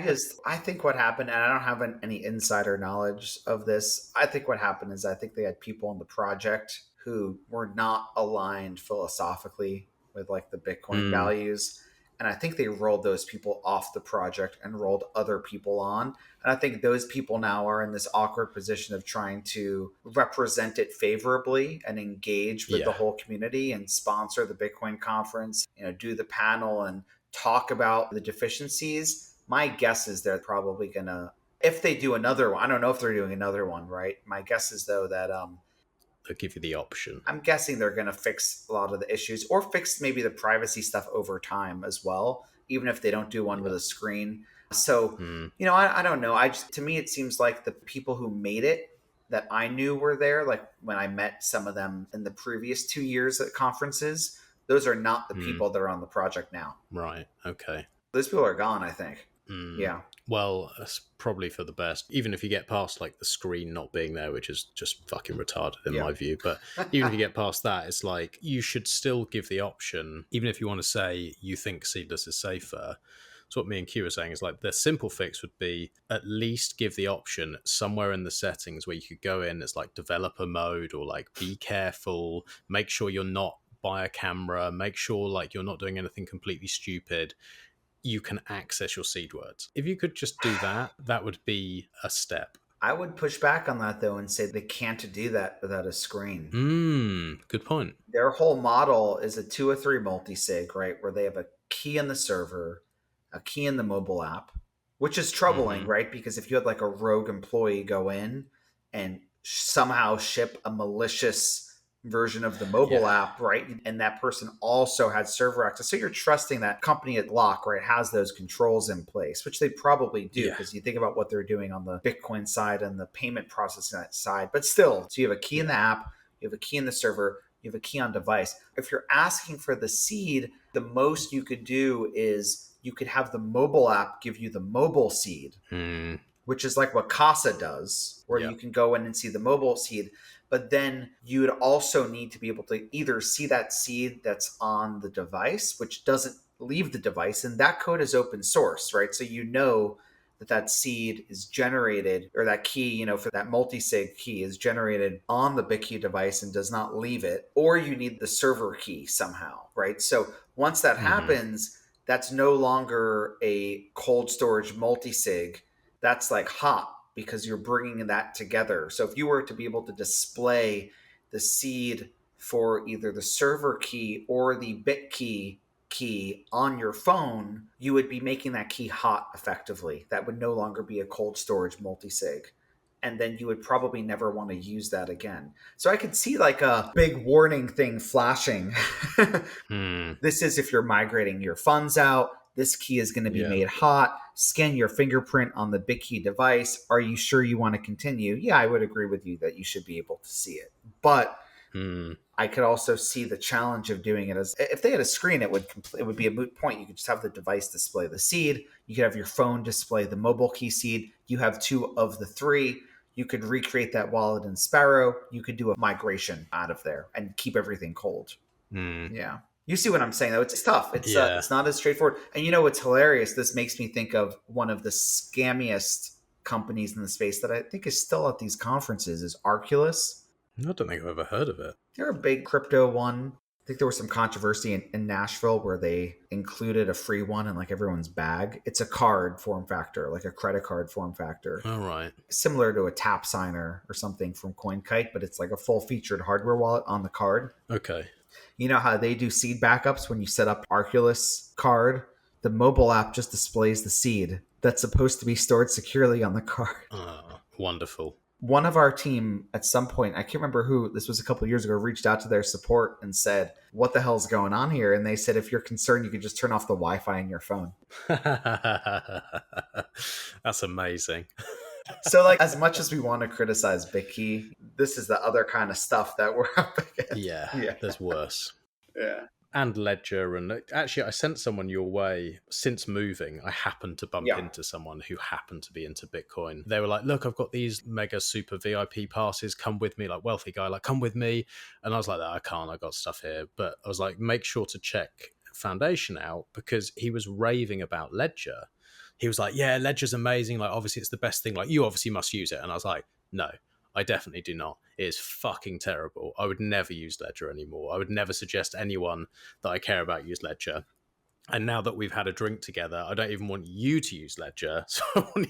think what happened, and I don't have any insider knowledge of this. I think what happened is I think they had people on the project who were not aligned philosophically with like the Bitcoin values. And I think they rolled those people off the project and rolled other people on. And I think those people now are in this awkward position of trying to represent it favorably and engage with the whole community and sponsor the Bitcoin conference, do the panel and talk about the deficiencies. My guess is they're probably going to, if they do another one, I don't know if they're doing another one, right? My guess is though that they'll give you the option. I'm guessing they're going to fix a lot of the issues, or fix maybe the privacy stuff over time as well, even if they don't do one with a screen. So, I don't know. To me, it seems like the people who made it that I knew were there, like when I met some of them in the previous 2 years at conferences, those are not the people that are on the project now. Right. Okay. Those people are gone, I think. Yeah. Well, that's probably for the best. Even if you get past like the screen not being there, which is just fucking retarded in my view. But even if you get past that, it's like you should still give the option, even if you want to say you think seedless is safer. So what me and Q are saying is like the simple fix would be at least give the option somewhere in the settings where you could go in as like developer mode, or like be careful, make sure you're not by a camera, make sure like you're not doing anything completely stupid. You can access your seed words. If you could just do that, that would be a step. I would push back on that though and say they can't do that without a screen. Good point. Their whole model is a 2 or 3 multi-sig, right? Where they have a key in the server, a key in the mobile app, which is troubling, right? Because if you had like a rogue employee go in and somehow ship a malicious version of the mobile app, right? And that person also had server access. So you're trusting that company at Block, right, has those controls in place, which they probably do, because you think about what they're doing on the Bitcoin side and the payment processing side. But still, so you have a key in the app, you have a key in the server, you have a key on device. If you're asking for the seed, the most you could do is you could have the mobile app give you the mobile seed, which is like what Casa does, where you can go in and see the mobile seed. But then you would also need to be able to either see that seed that's on the device, which doesn't leave the device. And that code is open source, right? So you know that seed is generated, or that key, for that multi-sig key is generated on the Bitkey device and does not leave it. Or you need the server key somehow, right? So once that happens, that's no longer a cold storage multi-sig. That's like hot, because you're bringing that together. So if you were to be able to display the seed for either the server key or the Bitkey key on your phone, you would be making that key hot effectively. That would no longer be a cold storage multi-sig. And then you would probably never want to use that again. So I could see like a big warning thing flashing. This is if you're migrating your funds out. This key is going to be made hot. Scan your fingerprint on the Bitkey device. Are you sure you want to continue? Yeah, I would agree with you that you should be able to see it. But I could also see the challenge of doing it as, if they had a screen, it would be a moot point. You could just have the device display the seed. You could have your phone display the mobile key seed. You have 2 of the 3. You could recreate that wallet in Sparrow. You could do a migration out of there and keep everything cold. Yeah. You see what I'm saying, though? It's tough. It's not as straightforward. And you know what's hilarious? This makes me think of one of the scammiest companies in the space that I think is still at these conferences is Arculus. I don't think I've ever heard of it. They're a big crypto one. I think there was some controversy in Nashville where they included a free one in like everyone's bag. It's a card form factor, like a credit card form factor. All right. Similar to a tap signer or something from CoinKite, but it's like a full featured hardware wallet on the card. Okay. You know how they do seed backups when you set up Arculus card? The mobile app just displays the seed that's supposed to be stored securely on the card. Wonderful. One of our team at some point, I can't remember who, this was a couple of years ago, reached out to their support and said, what the hell's going on here? And they said, if you're concerned, you could just turn off the Wi-Fi in your phone. That's amazing. So like, as much as we want to criticize Bitkey, this is the other kind of stuff that we're up against. Yeah. There's worse. Yeah. And Ledger. And actually, I sent someone your way since moving. I happened to bump into someone who happened to be into Bitcoin. They were like, look, I've got these mega super VIP passes. Come with me, like wealthy guy, like come with me. And I was like, I can't, I got stuff here. But I was like, make sure to check Foundation out because he was raving about Ledger. He was like, yeah, Ledger's amazing. Like, obviously it's the best thing. Like you obviously must use it. And I was like, no, I definitely do not. It is fucking terrible. I would never use Ledger anymore. I would never suggest anyone that I care about use Ledger. And now that we've had a drink together, I don't even want you to use Ledger. So I want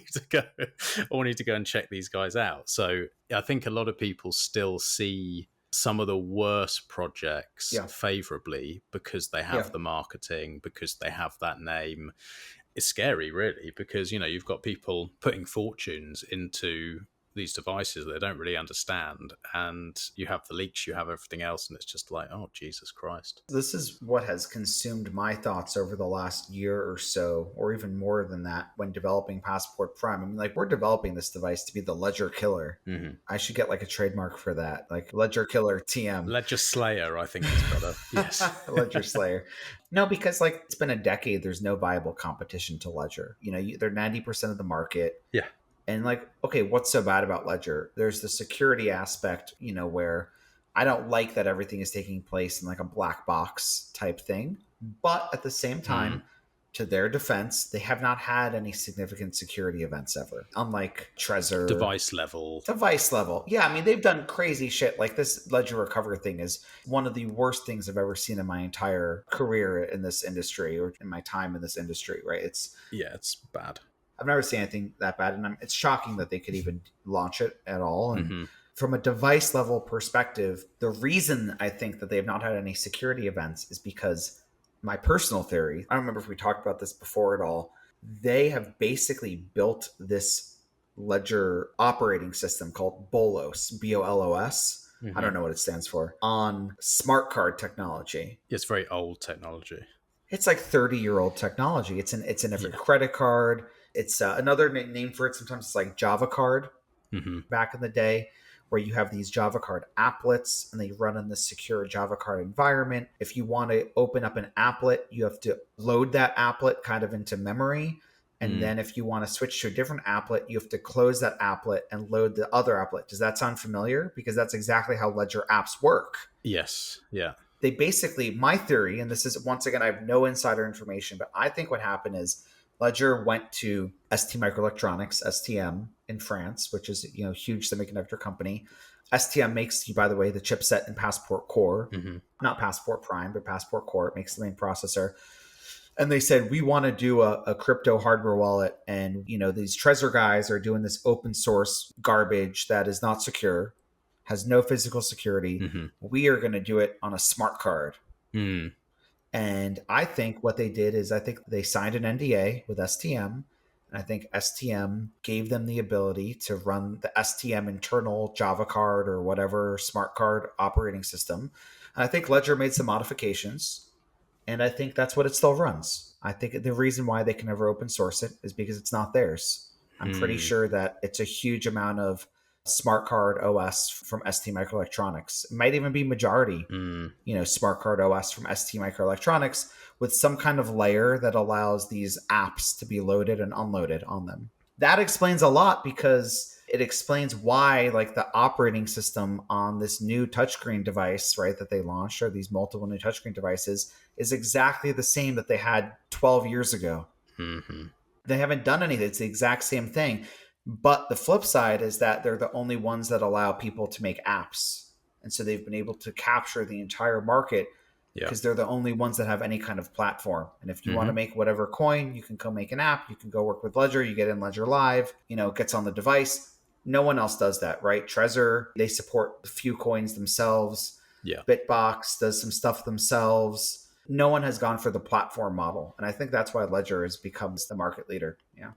you to go and check these guys out. So I think a lot of people still see some of the worst projects favorably because they have the marketing, because they have that name. It's scary, really, because, you know, you've got people putting fortunes into these devices that they don't really understand, and you have the leaks, you have everything else, and it's just like, oh, Jesus Christ. This is what has consumed my thoughts over the last year or so, or even more than that, when developing Passport Prime. I mean, like, we're developing this device to be the Ledger Killer. Mm-hmm. I should get like a trademark for that, like Ledger Killer TM. Ledger Slayer, I think is better. Yes. Ledger Slayer. No, because like it's been a decade, there's no viable competition to Ledger. You know, they're 90% of the market. Yeah. And like, okay, what's so bad about Ledger? There's the security aspect, you know, where I don't like that everything is taking place in like a black box type thing. But at the same time, to their defense, they have not had any significant security events ever. Unlike Trezor. Device level. Yeah, I mean, they've done crazy shit. Like this Ledger Recover thing is one of the worst things I've ever seen in my entire career in this industry, or in my time in this industry, right? It's bad. I've never seen anything that bad, and it's shocking that they could even launch it at all. And from a device level perspective, the reason I think that they have not had any security events is because my personal theory, I don't remember if we talked about this before at all, they have basically built this Ledger operating system called Bolos, B-O-L-O-S. I don't know what it stands for, on smart card technology. It's very old technology. It's like 30-year-old technology. It's in every credit card. It's another name for it. Sometimes it's like Java card back in the day, where you have these Java card applets and they run in the secure Java card environment. If you want to open up an applet, you have to load that applet kind of into memory. And then if you want to switch to a different applet, you have to close that applet and load the other applet. Does that sound familiar? Because that's exactly how Ledger apps work. Yes. Yeah. They basically, my theory, and this is, once again, I have no insider information, but I think what happened is Ledger went to ST Microelectronics, STM, in France, which is, you know, a huge semiconductor company. STM makes, by the way, the chipset in Passport Core, not Passport Prime, but Passport Core. It makes the main processor. And they said, we want to do a crypto hardware wallet. And, you know, these Trezor guys are doing this open source garbage that is not secure, has no physical security. We are going to do it on a smart card. And I think what they did is, I think they signed an NDA with STM. And I think STM gave them the ability to run the STM internal Java card or whatever smart card operating system. And I think Ledger made some modifications. And I think that's what it still runs. I think the reason why they can never open source it is because it's not theirs. I'm pretty sure that it's a huge amount of smart card OS from ST Microelectronics. It might even be majority, you know, smart card OS from ST Microelectronics with some kind of layer that allows these apps to be loaded and unloaded on them. That explains a lot, because it explains why, like, the operating system on this new touchscreen device, right, that they launched, or these multiple new touchscreen devices, is exactly the same that they had 12 years ago. They haven't done anything. It's the exact same thing. But the flip side is that they're the only ones that allow people to make apps. And so they've been able to capture the entire market because they're the only ones that have any kind of platform. And if you want to make whatever coin, you can go make an app, you can go work with Ledger, you get in Ledger Live, it gets on the device. No one else does that, right? Trezor, they support a few coins themselves. Yeah. Bitbox does some stuff themselves. No one has gone for the platform model. And I think that's why Ledger has become the market leader. Yeah.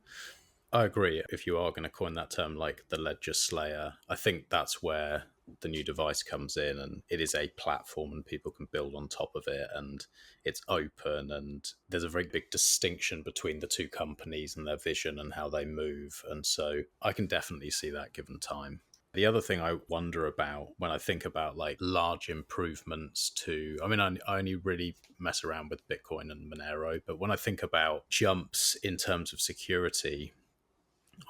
I agree. If you are going to coin that term like the Ledger Slayer, I think that's where the new device comes in, and it is a platform and people can build on top of it, and it's open, and there's a very big distinction between the two companies and their vision and how they move. And so I can definitely see that given time. The other thing I wonder about when I think about like large improvements to, I only really mess around with Bitcoin and Monero, but when I think about jumps in terms of security,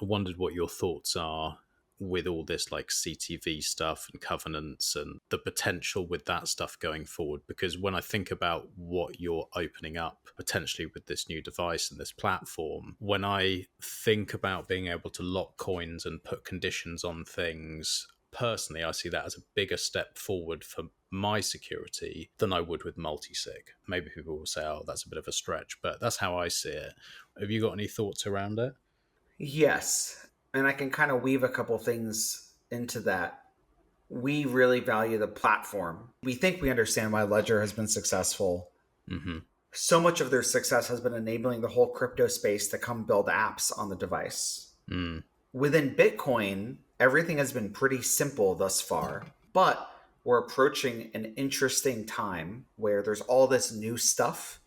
I wondered what your thoughts are with all this like CTV stuff and covenants and the potential with that stuff going forward. Because when I think about what you're opening up potentially with this new device and this platform, when I think about being able to lock coins and put conditions on things, personally, I see that as a bigger step forward for my security than I would with multi-sig. Maybe people will say, oh, that's a bit of a stretch, but that's how I see it. Have you got any thoughts around it? Yes. And I can kind of weave a couple things into that. We really value the platform. We think we understand why Ledger has been successful. So much of their success has been enabling the whole crypto space to come build apps on the device. Within Bitcoin, everything has been pretty simple thus far, but we're approaching an interesting time where there's all this new stuff.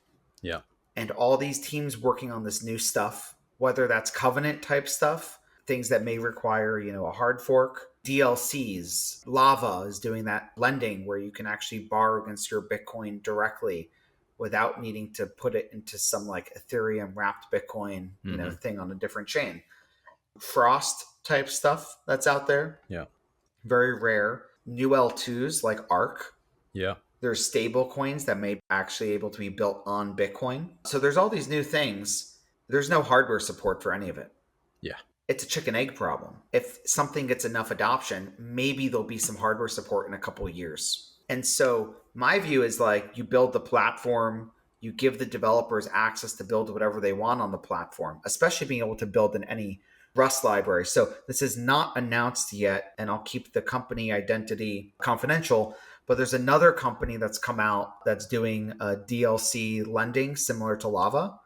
Yeah. And all these teams working on this new stuff, whether that's covenant type stuff, things that may require, a hard fork, DLCs. Lava is doing that lending where you can actually borrow against your Bitcoin directly without needing to put it into some like Ethereum wrapped Bitcoin, thing on a different chain. Frost type stuff that's out there. Yeah. Very rare. New L2s like ARC. Yeah. There's stable coins that may actually able to be built on Bitcoin. So there's all these new things. There's no hardware support for any of it. Yeah. It's a chicken egg problem. If something gets enough adoption, maybe there'll be some hardware support in a couple of years. And so my view is like you build the platform, you give the developers access to build whatever they want on the platform, especially being able to build in any Rust library. So this is not announced yet, and I'll keep the company identity confidential, but there's another company that's come out that's doing a DLC lending similar to Lava,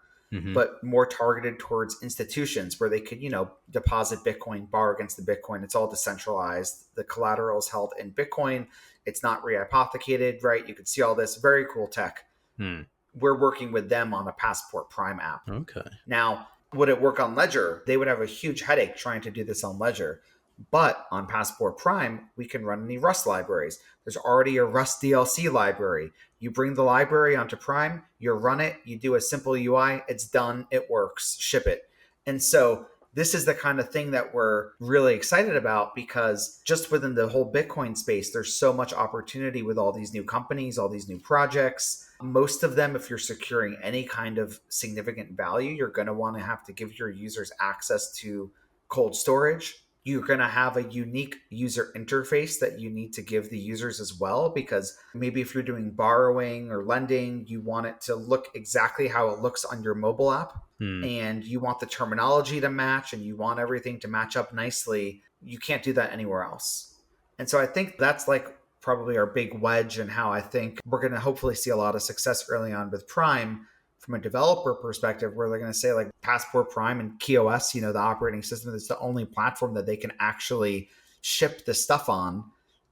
but more targeted towards institutions where they could, deposit Bitcoin, borrow against the Bitcoin. It's all decentralized. The collateral is held in Bitcoin. It's not rehypothecated, right? You can see all this very cool tech. We're working with them on a Passport Prime app. Okay. Now, would it work on Ledger? They would have a huge headache trying to do this on Ledger. But on Passport Prime, we can run any Rust libraries. There's already a Rust DLC library. You bring the library onto Prime, you run it, you do a simple UI, it's done, it works, ship it. And so this is the kind of thing that we're really excited about because just within the whole Bitcoin space, there's so much opportunity with all these new companies, all these new projects. Most of them, if you're securing any kind of significant value, you're going to want to have to give your users access to cold storage. You're going to have a unique user interface that you need to give the users as well, because maybe if you're doing borrowing or lending, you want it to look exactly how it looks on your mobile app. And you want the terminology to match and you want everything to match up nicely. You can't do that anywhere else. And so I think that's like probably our big wedge and how I think we're going to hopefully see a lot of success early on with Prime from a developer perspective, where they're going to say like Passport Prime and KeyOS, the operating system is the only platform that they can actually ship the stuff on,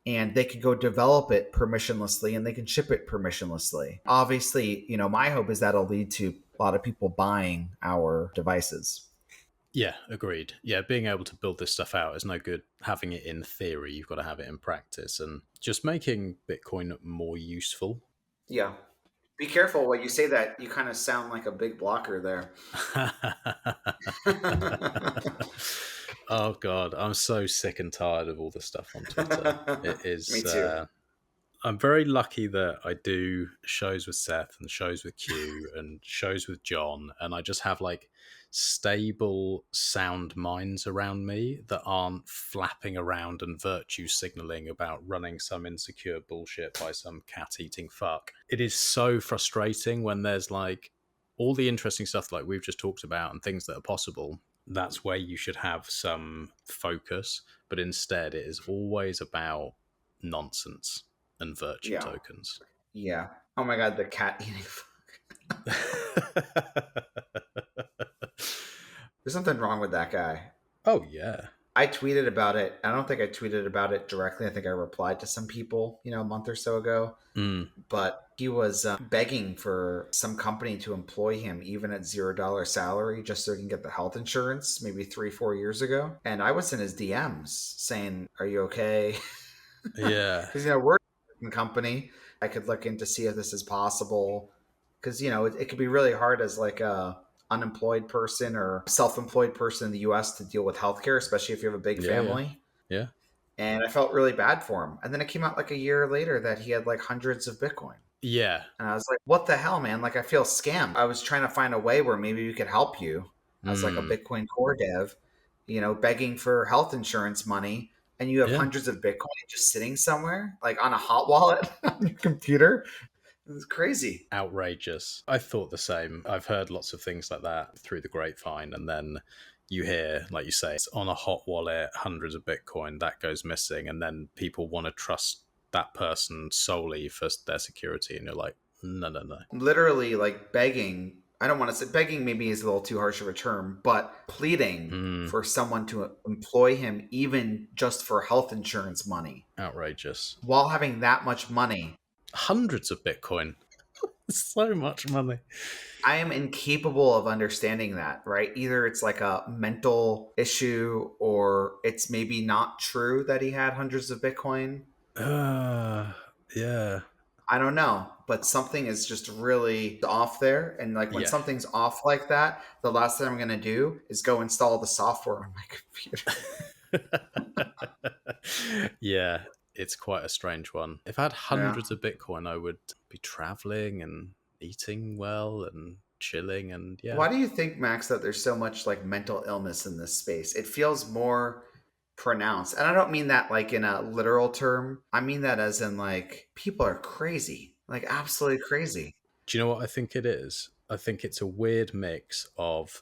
and they can go develop it permissionlessly and they can ship it permissionlessly. Obviously, my hope is that'll lead to a lot of people buying our devices. Yeah, agreed. Yeah, being able to build this stuff out is no good having it in theory. You've got to have it in practice, and just making Bitcoin more useful. Yeah. Be careful when you say that. You kind of sound like a big blocker there. Oh God, I'm so sick and tired of all the stuff on Twitter. It is. Me too. I'm very lucky that I do shows with Seth and shows with Q and shows with John, and I just have like stable, sound minds around me that aren't flapping around and virtue signaling about running some insecure bullshit by some cat-eating fuck. It is so frustrating when there's like all the interesting stuff like we've just talked about and things that are possible. That's where you should have some focus, but instead it is always about nonsense and virtue tokens. Yeah. Oh my god, the cat eating. There's something wrong with that guy. Oh yeah. I tweeted about it. I don't think I tweeted about it directly. I think I replied to some people, a month or so ago. But he was begging for some company to employ him even at $0 salary just so he can get the health insurance maybe 3-4 years ago. And I was in his DMs saying, are you okay? Yeah. Because, we're a company. I could look into see if this is possible. Because, it could be really hard as like a unemployed person or self-employed person in the US to deal with healthcare, especially if you have a big family. Yeah. And I felt really bad for him. And then it came out like a year later that he had like hundreds of Bitcoin. Yeah. And I was like, what the hell, man? Like, I feel scammed. I was trying to find a way where maybe we could help you as like a Bitcoin core dev, begging for health insurance money. And you have hundreds of Bitcoin just sitting somewhere, like on a hot wallet on your computer. It's crazy. Outrageous. I thought the same. I've heard lots of things like that through the grapevine, and then you hear, like you say, it's on a hot wallet, hundreds of Bitcoin, that goes missing, and then people want to trust that person solely for their security, and you're like, no. Literally, like begging. I don't want to say begging, maybe is a little too harsh of a term, but pleading for someone to employ him even just for health insurance money. Outrageous. While having that much money. Hundreds of Bitcoin. So much money. I am incapable of understanding that, right? Either it's like a mental issue or it's maybe not true that he had hundreds of Bitcoin. Yeah. I don't know, but something is just really off there. And like when something's off like that, the last thing I'm going to do is go install the software on my computer. Yeah. It's quite a strange one. If I had hundreds of Bitcoin, I would be traveling and eating well and chilling and Why do you think, Max, that there's so much like mental illness in this space? It feels more pronounced. And I don't mean that like in a literal term. I mean that as in like people are crazy, like absolutely crazy. Do you know what I think it is? I think it's a weird mix of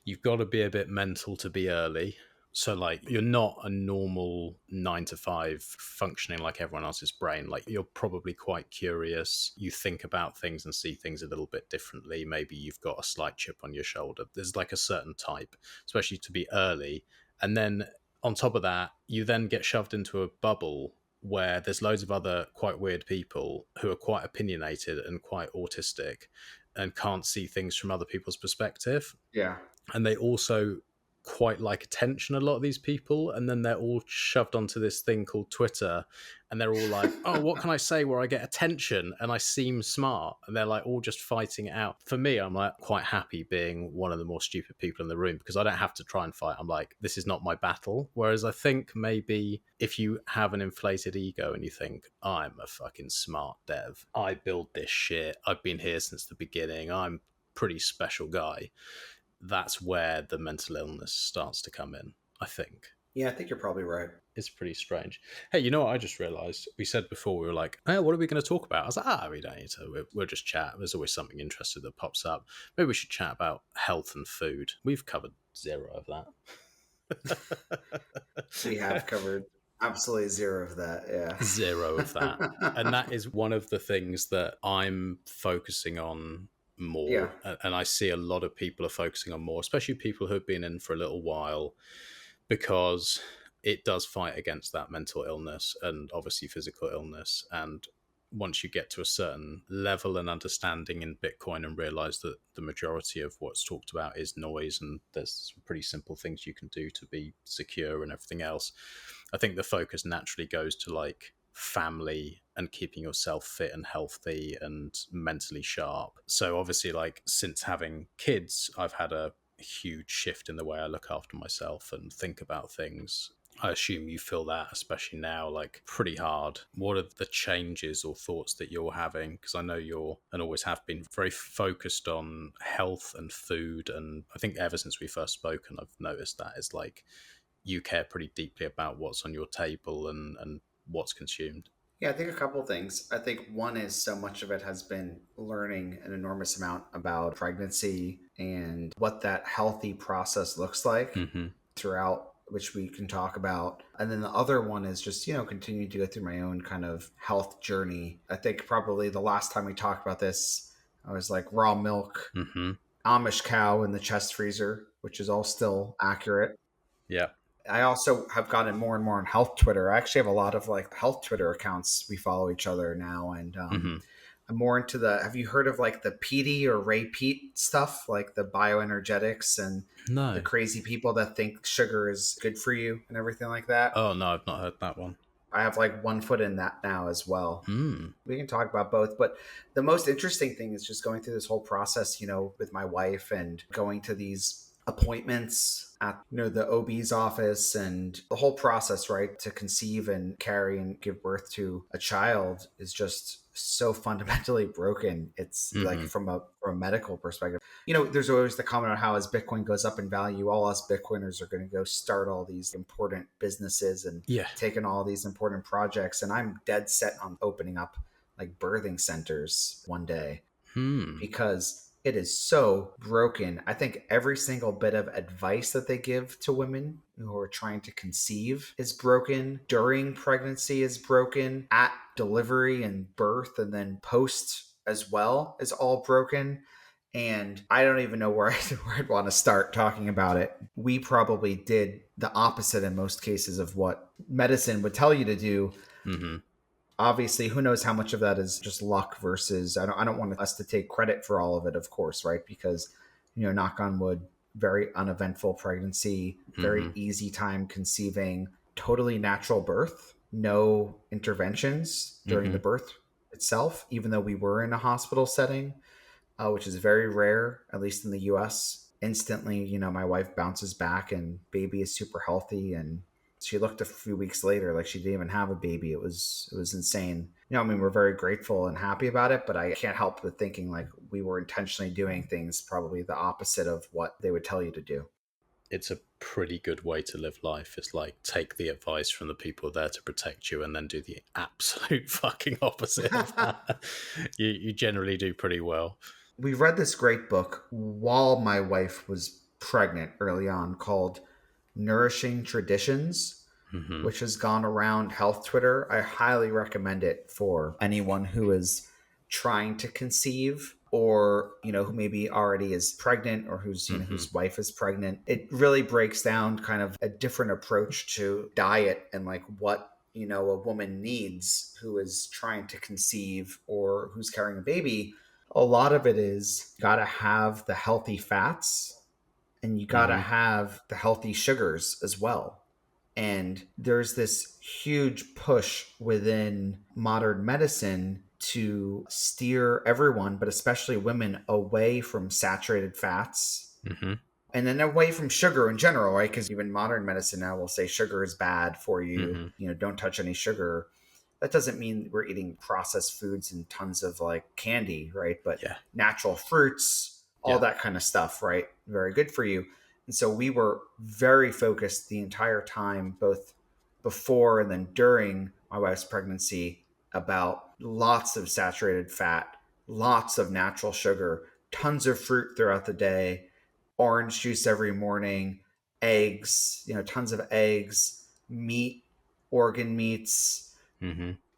you've got to be a bit mental to be early. So, like, you're not a normal 9 to 5 functioning like everyone else's brain. Like, you're probably quite curious. You think about things and see things a little bit differently. Maybe you've got a slight chip on your shoulder. There's like a certain type, especially to be early. And then on top of that, you then get shoved into a bubble where there's loads of other quite weird people who are quite opinionated and quite autistic and can't see things from other people's perspective. Yeah. And they also quite like attention, a lot of these people, and then they're all shoved onto this thing called Twitter, and they're all like, oh, what can I say where I get attention and I seem smart? And they're like all just fighting it out. For me, I'm like quite happy being one of the more stupid people in the room because I don't have to try and fight. I'm like, this is not my battle. Whereas I think maybe if you have an inflated ego and you think, I'm a fucking smart dev, I build this shit, I've been here since the beginning, I'm a pretty special guy, that's where the mental illness starts to come in, I think. Yeah, I think you're probably right. It's pretty strange. Hey, you know what I just realised? We said before, we were like, hey, what are we going to talk about? I was like, we don't need to. We'll just chat. There's always something interesting that pops up. Maybe we should chat about health and food. We've covered zero of that. We have covered absolutely zero of that, yeah. Zero of that. And that is one of the things that I'm focusing on more, and I see a lot of people are focusing on more, especially people who have been in for a little while, because it does fight against that mental illness and obviously physical illness. And once you get to a certain level and understanding in Bitcoin and realize that the majority of what's talked about is noise and there's some pretty simple things you can do to be secure and everything else, I think the focus naturally goes to like family and keeping yourself fit and healthy and mentally sharp. So obviously, like, since having kids, I've had a huge shift in the way I look after myself and think about things. I assume you feel that, especially now, like pretty hard. What are the changes or thoughts that you're having? Because I know you're, and always have been, very focused on health and food. And I think ever since we first spoken, I've noticed that is like you care pretty deeply about what's on your table and what's consumed. Yeah, I think a couple things. I think one is so much of it has been learning an enormous amount about pregnancy and what that healthy process looks like Mm-hmm. throughout, which we can talk about. And then the other one is just, continuing to go through my own kind of health journey. I think probably the last time we talked about this, I was like raw milk, Mm-hmm. Amish cow in the chest freezer, which is all still accurate. Yeah. I also have gotten more and more on health Twitter. I actually have a lot of like health Twitter accounts. We follow each other now. And Mm-hmm. I'm more into have you heard of like the PD or Ray Pete stuff, like the bioenergetics and No. the crazy people that think sugar is good for you and everything like that? Oh, no, I've not heard that one. I have like one foot in that now as well. Mm. We can talk about both, but the most interesting thing is just going through this whole process, with my wife and going to these appointments at the OB's office and the whole process, right, to conceive and carry and give birth to a child is just so fundamentally broken. It's like from a medical perspective. There's always the comment on how as Bitcoin goes up in value, all us Bitcoiners are going to go start all these important businesses and taking all these important projects. And I'm dead set on opening up like birthing centers one day because it is so broken. I think every single bit of advice that they give to women who are trying to conceive is broken. During pregnancy is broken. At delivery and birth and then post as well is all broken. And I don't even know where I'd want to start talking about it. We probably did the opposite in most cases of what medicine would tell you to do. Mm-hmm. Obviously, who knows how much of that is just luck versus I don't want us to take credit for all of it, of course, right? Because, knock on wood, very uneventful pregnancy, very easy time conceiving, totally natural birth, no interventions during the birth itself, even though we were in a hospital setting, which is very rare, at least in the US. Instantly, my wife bounces back and baby is super healthy, and she looked a few weeks later like she didn't even have a baby. It was insane. We're very grateful and happy about it, but I can't help but thinking like we were intentionally doing things probably the opposite of what they would tell you to do. It's a pretty good way to live life. It's like take the advice from the people there to protect you and then do the absolute fucking opposite of that. You generally do pretty well. We read this great book while my wife was pregnant early on called Nourishing Traditions, which has gone around health Twitter. I highly recommend it for anyone who is trying to conceive or, who maybe already is pregnant or whose wife is pregnant. It really breaks down kind of a different approach to diet and like what, a woman needs who is trying to conceive or who's carrying a baby. A lot of it is got to have the healthy fats and you got to have the healthy sugars as well. And there's this huge push within modern medicine to steer everyone, but especially women, away from saturated fats and then away from sugar in general, right? Because even modern medicine now will say sugar is bad for you. Don't touch any sugar. That doesn't mean we're eating processed foods and tons of like candy, right? But natural fruits, all that kind of stuff, right? Very good for you. And so we were very focused the entire time, both before and then during my wife's pregnancy, about lots of saturated fat, lots of natural sugar, tons of fruit throughout the day, orange juice every morning, eggs, tons of eggs, meat, organ meats,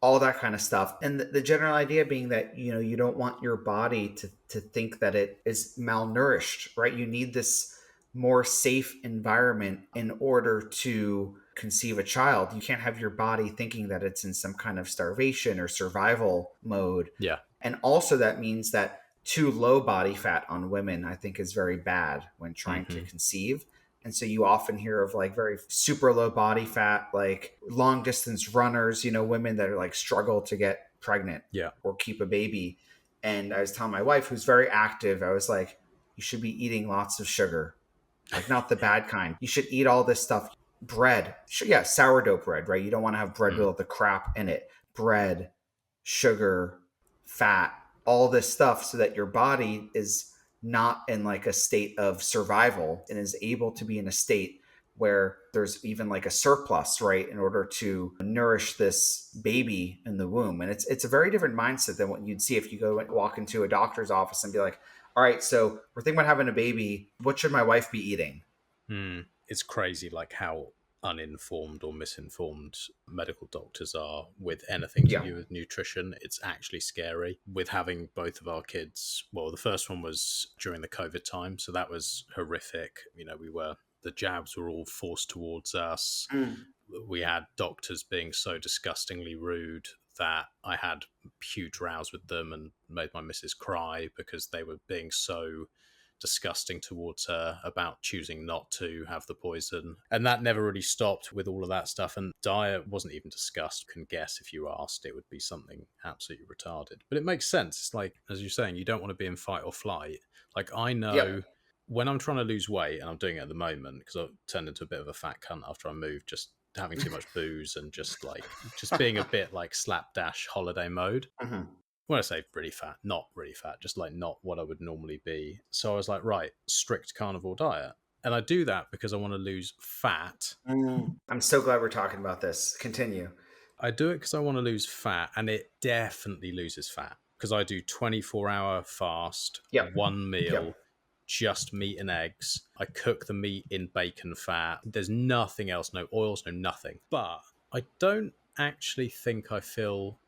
all that kind of stuff. And the general idea being that, you don't want your body to think that it is malnourished, right? You need this more safe environment in order to conceive a child. You can't have your body thinking that it's in some kind of starvation or survival mode. Yeah. And also that means that too low body fat on women, I think, is very bad when trying to conceive. And so you often hear of like very super low body fat, like long distance runners, women that are like struggle to get pregnant or keep a baby. And I was telling my wife, who's very active, I was like, you should be eating lots of sugar, like not the bad kind. You should eat all this stuff. bread. Yeah, sourdough bread, right? You don't want to have bread with all the crap in it. Bread, sugar, fat, all this stuff so that your body is not in like a state of survival and is able to be in a state where there's even like a surplus, right, in order to nourish this baby in the womb. And it's a very different mindset than what you'd see if you go and walk into a doctor's office and be like, all right, so we're thinking about having a baby. What should my wife be eating? It's crazy, like how uninformed or misinformed medical doctors are with anything to Yeah. do with nutrition. It's actually scary. With having both of our kids, well, the first one was during the COVID time, so that was horrific. You know, the jabs were all forced towards us. We had doctors being so disgustingly rude that I had huge rows with them and made my missus cry because they were being so disgusting towards her about choosing not to have the poison. And that never really stopped with all of that stuff. And diet wasn't even discussed. You can guess if you asked, it would be something absolutely retarded. But it makes sense. It's like, as you're saying, you don't want to be in fight or flight. Like, I know when I'm trying to lose weight, and I'm doing it at the moment because I've turned into a bit of a fat cunt after I moved, just having too much booze and just being a bit like slapdash holiday mode. When I say really fat, not really fat, just like not what I would normally be. So I was like, right, strict carnivore diet. And I do that because I want to lose fat. I'm so glad we're talking about this. Continue. I do it because I want to lose fat, and it definitely loses fat because I do 24-hour fast, one meal, just meat and eggs. I cook the meat in bacon fat. There's nothing else, no oils, no nothing. But I don't actually think I feel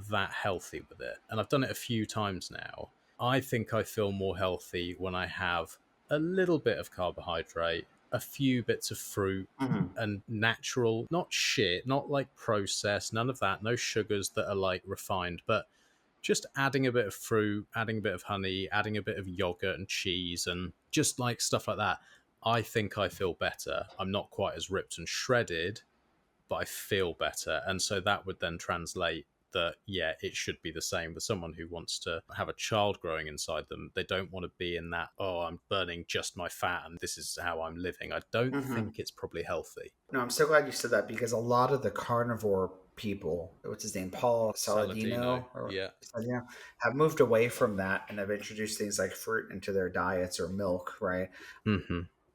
that healthy with it. And I've done it a few times now. I think I feel more healthy when I have a little bit of carbohydrate, a few bits of fruit, and natural, not shit, not like processed, none of that, no sugars that are like refined, but just adding a bit of fruit, adding a bit of honey, adding a bit of yogurt and cheese, and just like stuff like that. I think I feel better. I'm not quite as ripped and shredded, but I feel better. And so that would then translate that, yeah, it should be the same with someone who wants to have a child growing inside them. They don't want to be in that, oh, I'm burning just my fat and this is how I'm living. I don't think it's probably healthy. No, I'm so glad you said that because a lot of the carnivore people, what's his name, Paul Saladino, have moved away from that and have introduced things like fruit into their diets or milk, right?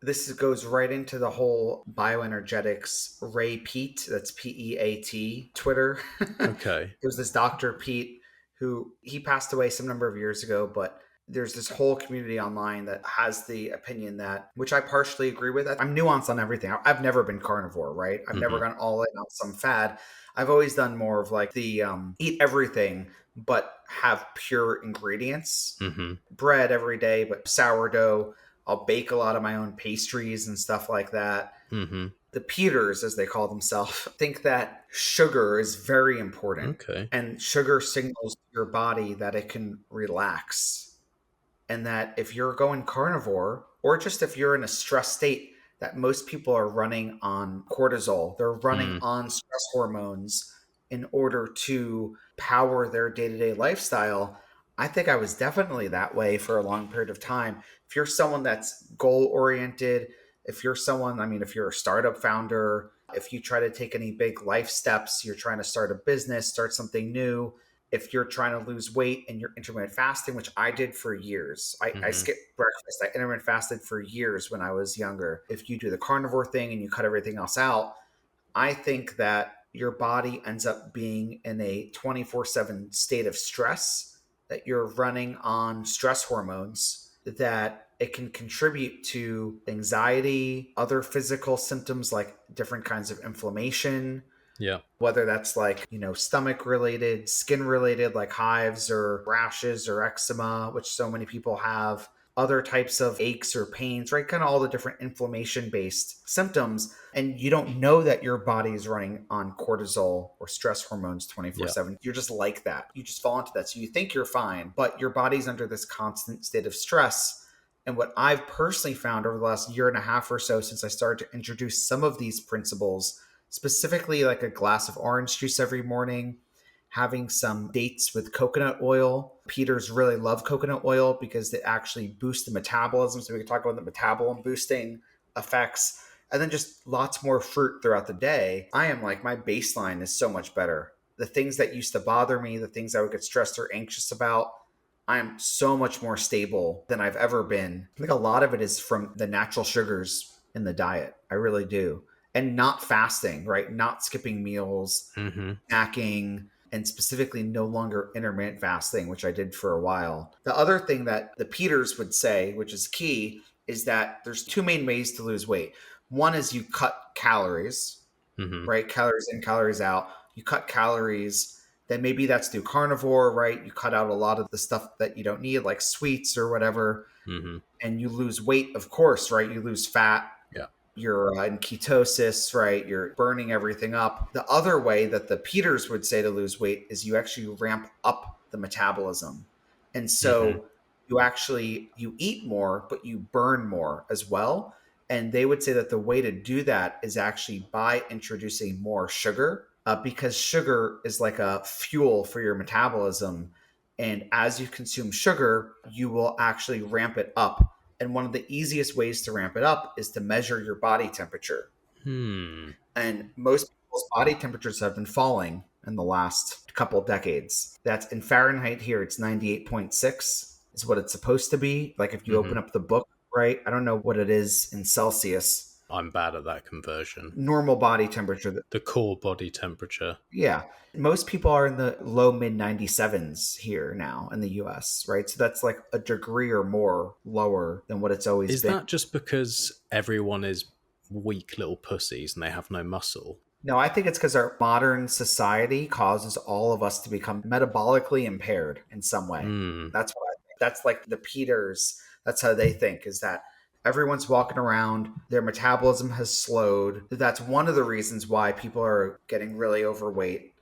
This goes right into the whole bioenergetics Ray Peat, that's Peat, Twitter. Okay. It was this Dr. Pete who he passed away some number of years ago, but there's this whole community online that has the opinion that, which I partially agree with. I'm nuanced on everything. I've never been carnivore, right? I've never gone all in on some fad. I've always done more of like the eat everything, but have pure ingredients. Bread every day, but sourdough. I'll bake a lot of my own pastries and stuff like that. The Peters, as they call themselves, think that sugar is very important. Okay. And sugar signals to your body that it can relax. And that if you're going carnivore, or just if you're in a stress state, that most people are running on cortisol. They're running on stress hormones in order to power their day-to-day lifestyle. I think I was definitely that way for a long period of time. If you're someone that's goal-oriented, if you're someone, I mean, if you're a startup founder, if you try to take any big life steps, you're trying to start a business, start something new, if you're trying to lose weight and you're intermittent fasting, which I did for years. I skipped breakfast. I intermittent fasted for years when I was younger. If you do the carnivore thing and you cut everything else out, I think that your body ends up being in a 24/7 state of stress, that you're running on stress hormones, that it can contribute to anxiety, other physical symptoms like different kinds of inflammation. Yeah. Whether that's like, stomach related, skin related, like hives or rashes or eczema, which so many people have, other types of aches or pains, right? Kind of all the different inflammation based symptoms. And you don't know that your body is running on cortisol or stress hormones 24/7. You're just like that. You just fall into that. So you think you're fine, but your body's under this constant state of stress. And what I've personally found over the last year and a half or so, since I started to introduce some of these principles, specifically like a glass of orange juice every morning, having some dates with coconut oil. Peters really love coconut oil because it actually boosts the metabolism. So we can talk about the metabolism boosting effects, and then just lots more fruit throughout the day, I am like, my baseline is so much better. The things that used to bother me, the things I would get stressed or anxious about, I'm so much more stable than I've ever been. I think a lot of it is from the natural sugars in the diet. I really do. And not fasting, right? Not skipping meals, snacking, and specifically no longer intermittent fasting, which I did for a while. The other thing that the Peters would say, which is key, is that there's two main ways to lose weight. One is you cut calories, right? Calories in, calories out. You cut calories, then maybe that's through carnivore, right? You cut out a lot of the stuff that you don't need, like sweets or whatever. And you lose weight, of course, right? You lose fat. Yeah. You're in ketosis, right? You're burning everything up. The other way that the Peters would say to lose weight is you actually ramp up the metabolism. And so you eat more, but you burn more as well. And they would say that the way to do that is actually by introducing more sugar, because sugar is like a fuel for your metabolism. And as you consume sugar, you will actually ramp it up. And one of the easiest ways to ramp it up is to measure your body temperature. And most people's body temperatures have been falling in the last couple of decades. That's in Fahrenheit here, it's 98.6 is what it's supposed to be. Like if you open up the book, right? I don't know what it is in Celsius. I'm bad at that conversion. Normal body temperature. The core body temperature. Yeah. Most people are in the low mid 97s here now in the US, right? So that's like a degree or more lower than what it's always been. Is that just because everyone is weak little pussies and they have no muscle? No, I think it's because our modern society causes all of us to become metabolically impaired in some way. That's what I think. That's like the Peters. That's how they think, is that everyone's walking around, their metabolism has slowed. That's one of the reasons why people are getting really overweight.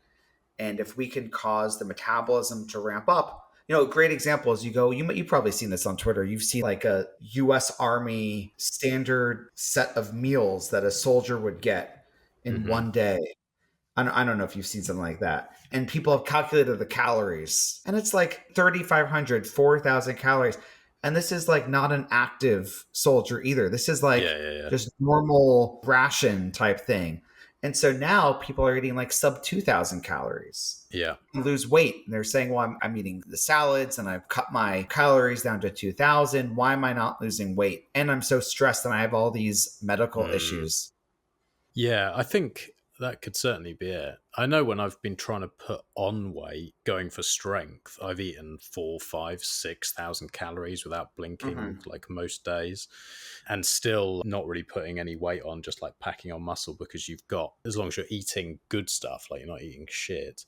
And if we can cause the metabolism to ramp up, a great example is you've probably seen this on Twitter. You've seen like a US Army standard set of meals that a soldier would get in one day. I don't know if you've seen something like that. And people have calculated the calories. And it's like 3,500, 4,000 calories. And this is like not an active soldier either. This is like just normal ration type thing. And so now people are eating like sub 2,000 calories. Yeah. You lose weight. And they're saying, well, I'm eating the salads and I've cut my calories down to 2,000. Why am I not losing weight? And I'm so stressed and I have all these medical issues. Yeah, I think that could certainly be it. I know when I've been trying to put on weight, going for strength, I've eaten 4, 5, 6,000 calories without blinking, like most days, and still not really putting any weight on, just like packing on muscle, because as long as you're eating good stuff, like you're not eating shit.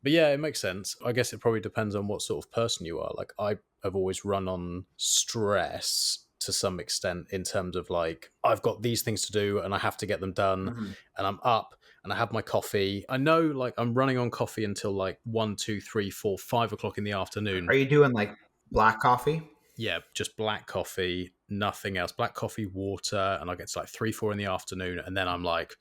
But yeah, it makes sense. I guess it probably depends on what sort of person you are. Like I have always run on stress to some extent, in terms of like, I've got these things to do and I have to get them done, and I'm up and I have my coffee. I know like I'm running on coffee until like 1, 2, 3, 4, 5 o'clock in the afternoon. Are you doing like black coffee? Yeah, just black coffee, nothing else. Black coffee, water, and I get to like 3, 4 in the afternoon, and then I'm like,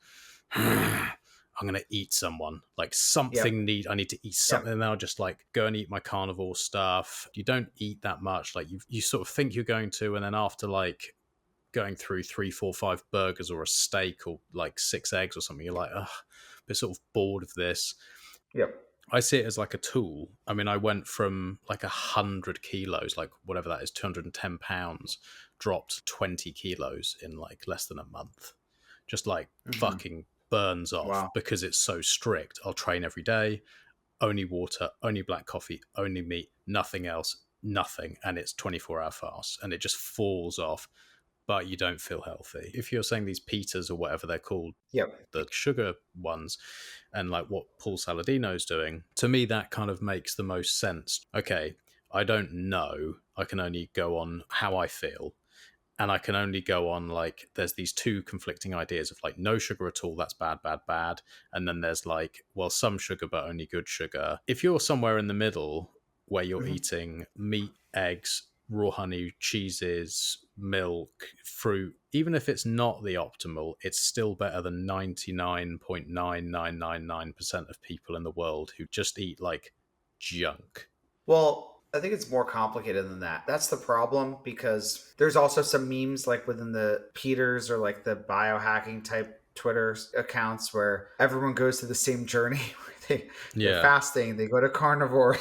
I'm going to eat someone. Like something I need to eat something. And then I'll just like go and eat my carnivore stuff. You don't eat that much. Like you sort of think you're going to, and then after like going through 3, 4, 5 burgers or a steak or like 6 eggs or something, you're like, ugh, a bit sort of bored of this. Yep. I see it as like a tool. I mean, I went from like 100 kilos, like whatever that is, 210 pounds, dropped 20 kilos in like less than a month. Just like fucking burns off because it's so strict. I'll train every day, only water, only black coffee, only meat, nothing else, nothing. And it's 24-hour fast and it just falls off, but you don't feel healthy. If you're saying these pitas or whatever they're called, the sugar ones, and like what Paul Saladino's doing, to me, that kind of makes the most sense. Okay, I don't know. I can only go on how I feel. And I can only go on like, there's these two conflicting ideas of like, no sugar at all, that's bad, bad, bad. And then there's like, well, some sugar, but only good sugar. If you're somewhere in the middle where you're eating meat, eggs, raw honey, cheeses, milk, fruit, even if it's not the optimal, it's still better than 99.9999% of people in the world who just eat like junk. Well, I think it's more complicated than that. That's the problem, because there's also some memes like within the Peters or like the biohacking type Twitter accounts where everyone goes to the same journey. They're fasting, they go to carnivore,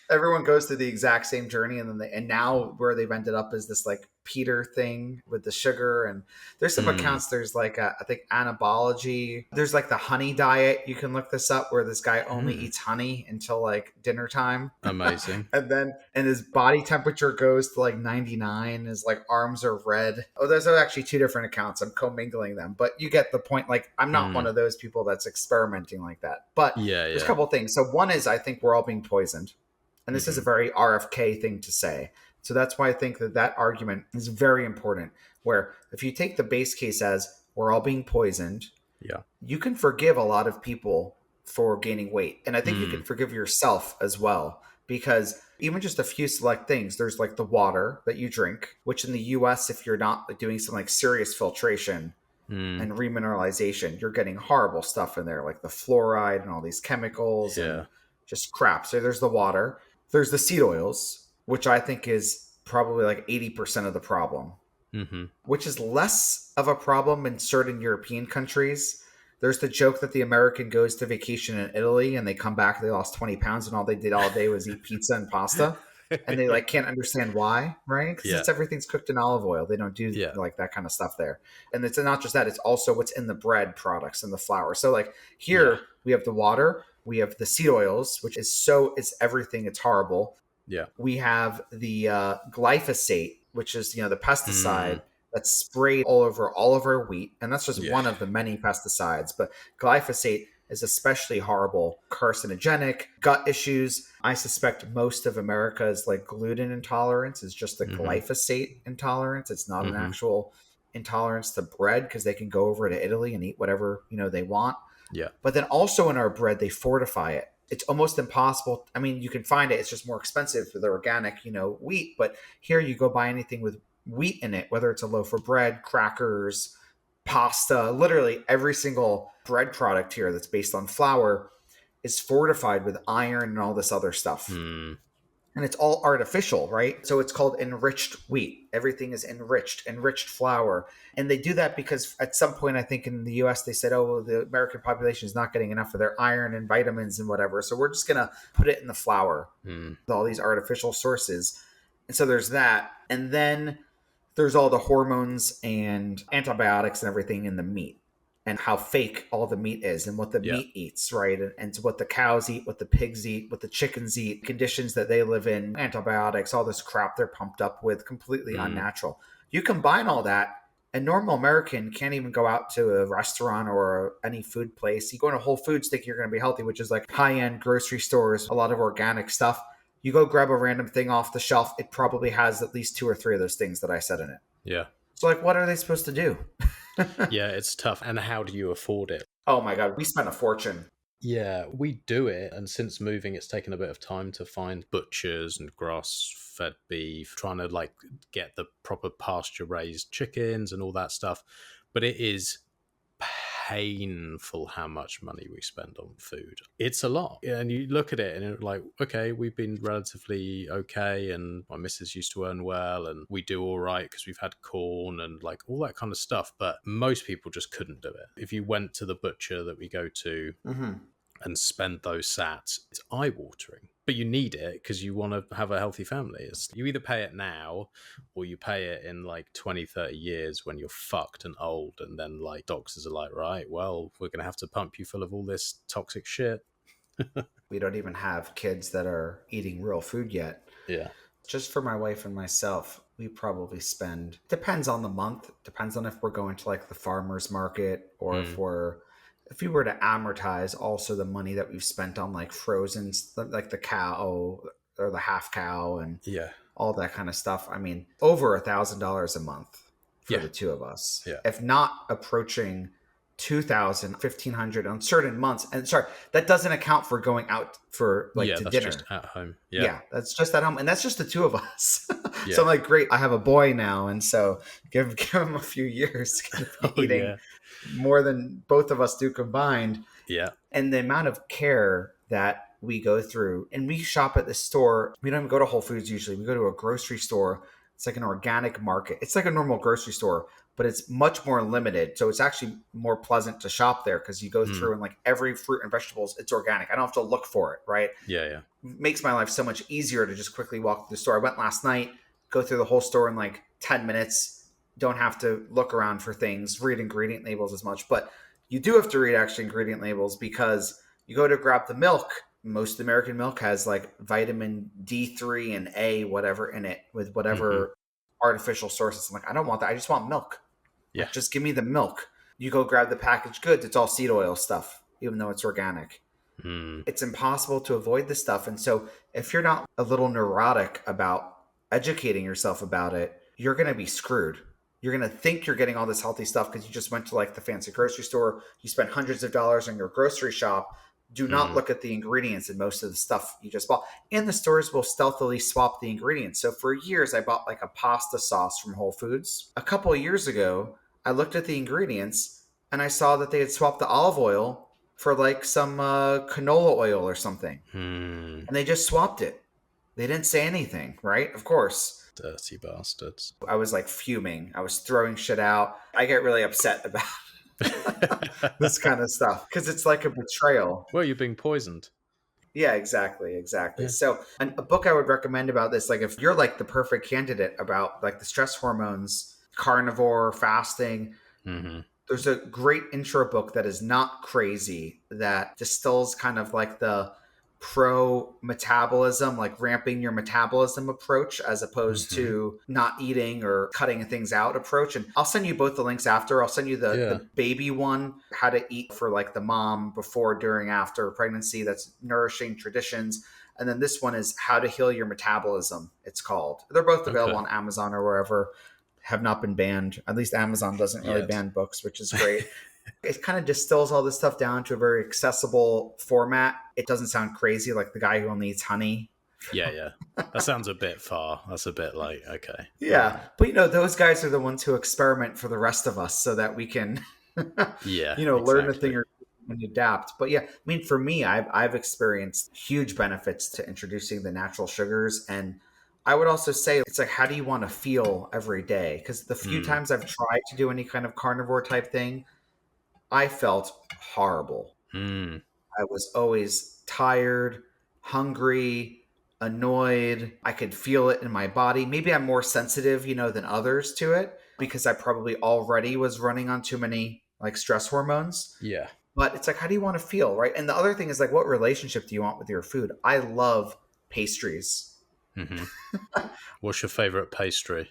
everyone goes through the exact same journey, and then and now where they've ended up is this like Peter thing with the sugar. And there's some accounts, there's like I think Anabology, there's like the honey diet, you can look this up, where this guy only eats honey until like dinner time. Amazing. and his body temperature goes to like 99, his like arms are red. Oh, those are actually two different accounts, I'm commingling them, but you get the point. Like, I'm not one of those people that's experimenting like that, but there's a couple of things. So one is, I think we're all being poisoned, and this is a very RFK thing to say. So that's why I think that argument is very important, where if you take the base case as we're all being poisoned, you can forgive a lot of people for gaining weight. And I think you can forgive yourself as well, because even just a few select things, there's like the water that you drink, which in the US, if you're not doing some like serious filtration and remineralization, you're getting horrible stuff in there, like the fluoride and all these chemicals and just crap. So there's the water. There's the seed oils, which I think is probably like 80% of the problem, which is less of a problem in certain European countries. There's the joke that the American goes to vacation in Italy and they come back, they lost 20 pounds and all they did all day was eat pizza and pasta. And they like can't understand why, right? Because everything's cooked in olive oil. They don't do like that kind of stuff there. And it's not just that, it's also what's in the bread products and the flour. So like here we have the water, we have the seed oils, which is it's everything. It's horrible. Yeah. We have the glyphosate, which is, the pesticide that's sprayed all over our wheat. And that's just one of the many pesticides. But glyphosate is especially horrible, carcinogenic, gut issues. I suspect most of America's like gluten intolerance is just the glyphosate intolerance. It's not an actual intolerance to bread, because they can go over to Italy and eat whatever, they want. Yeah. But then also in our bread, they fortify it. It's almost impossible. I mean, you can find it. It's just more expensive for the organic, wheat. But here you go buy anything with wheat in it, whether it's a loaf of bread, crackers, pasta, literally every single bread product here that's based on flour is fortified with iron and all this other stuff. And it's all artificial, right? So it's called enriched wheat. Everything is enriched flour. And they do that because at some point, I think in the US, they said, oh, well, the American population is not getting enough of their iron and vitamins and whatever. So we're just going to put it in the flour with all these artificial sources. And so there's that. And then there's all the hormones and antibiotics and everything in the meat, and how fake all the meat is and what the meat eats, right? And so what the cows eat, what the pigs eat, what the chickens eat, conditions that they live in, antibiotics, all this crap they're pumped up with, completely unnatural. You combine all that, a normal American can't even go out to a restaurant or any food place. You go into Whole Foods thinking you're going to be healthy, which is like high-end grocery stores, a lot of organic stuff. You go grab a random thing off the shelf, it probably has at least 2 or 3 of those things that I said in it. Yeah. So like, what are they supposed to do? Yeah, it's tough. And how do you afford it? Oh my God, we spent a fortune. Yeah, we do it. And since moving, it's taken a bit of time to find butchers and grass-fed beef, trying to like get the proper pasture-raised chickens and all that stuff. But it is painful how much money we spend on food. It's a lot. And you look at it and it's like, okay, we've been relatively okay, and my missus used to earn well, and we do all right because we've had corn and like all that kind of stuff. But most people just couldn't do it. If you went to the butcher that we go to and spend those sats, it's eye-watering. But you need it because you want to have a healthy family. You either pay it now or you pay it in like 20, 30 years when you're fucked and old. And then like doctors are like, right, well, we're going to have to pump you full of all this toxic shit. We don't even have kids that are eating real food yet. Yeah. Just for my wife and myself, we probably spend, depends on the month, depends on if we're going to like the farmer's market or if we were to amortize also the money that we've spent on like frozen, like the cow or the half cow and all that kind of stuff. I mean, over $1,000 a month for the two of us, if not approaching 2,000, 1,500 on certain months. And sorry, that doesn't account for going out for like to that's dinner. Just at home. Yeah, that's just at home. And that's just the two of us. So I'm like, great, I have a boy now. And so give him a few years eating more than both of us do combined. Yeah. And the amount of care that we go through, and we shop at this store. We don't even go to Whole Foods usually. We go to a grocery store. It's like an organic market. It's like a normal grocery store, but it's much more limited. So it's actually more pleasant to shop there because you go through and like every fruit and vegetables, it's organic. I don't have to look for it, right? Yeah, yeah. It makes my life so much easier to just quickly walk through the store. I went last night, go through the whole store in like 10 minutes. Don't have to look around for things, read ingredient labels as much. But you do have to read actually ingredient labels because you go to grab the milk. Most American milk has like vitamin D3 and A, whatever in it with whatever artificial sources. I'm like, I don't want that. I just want milk. Yeah. Like, just give me the milk. You go grab the packaged goods. It's all seed oil stuff, even though it's organic. It's impossible to avoid this stuff. And so if you're not a little neurotic about educating yourself about it, you're going to be screwed. You're going to think you're getting all this healthy stuff because you just went to like the fancy grocery store. You spent hundreds of dollars on your grocery shop. Do not look at the ingredients in most of the stuff you just bought. And the stores will stealthily swap the ingredients. So for years, I bought like a pasta sauce from Whole Foods. A couple of years ago, I looked at the ingredients and I saw that they had swapped the olive oil for like some canola oil or something. And they just swapped it. They didn't say anything, right? Of course. Dirty bastards. I was like fuming. I was throwing shit out. I get really upset about this kind of stuff because it's like a betrayal. Well, you're being poisoned. Yeah, exactly. So a book I would recommend about this, like if you're like the perfect candidate about like the stress hormones, carnivore, fasting, there's a great intro book that is not crazy that distills kind of like the pro metabolism, like ramping your metabolism approach as opposed to not eating or cutting things out approach. And I'll send you both the links after. I'll send you the baby one, how to eat for like the mom before, during, after pregnancy. That's Nourishing Traditions. And then this one is How to Heal Your Metabolism, it's called. They're both available on Amazon or wherever. Have not been banned. At least Amazon doesn't really ban books, which is great. It kind of distills all this stuff down to a very accessible format. It doesn't sound crazy like the guy who only eats honey. Yeah. That sounds a bit far. That's a bit like, okay. Yeah. But, you know, those guys are the ones who experiment for the rest of us so that we can, learn a thing or and adapt. But yeah, I mean, for me, I've experienced huge benefits to introducing the natural sugars. And I would also say it's like, how do you want to feel every day? Because the few times I've tried to do any kind of carnivore type thing, I felt horrible. I was always tired, hungry, annoyed. I could feel it in my body. Maybe I'm more sensitive, than others to it because I probably already was running on too many like stress hormones. Yeah. But it's like, how do you want to feel, right? And the other thing is like, what relationship do you want with your food? I love pastries. What's your favorite pastry?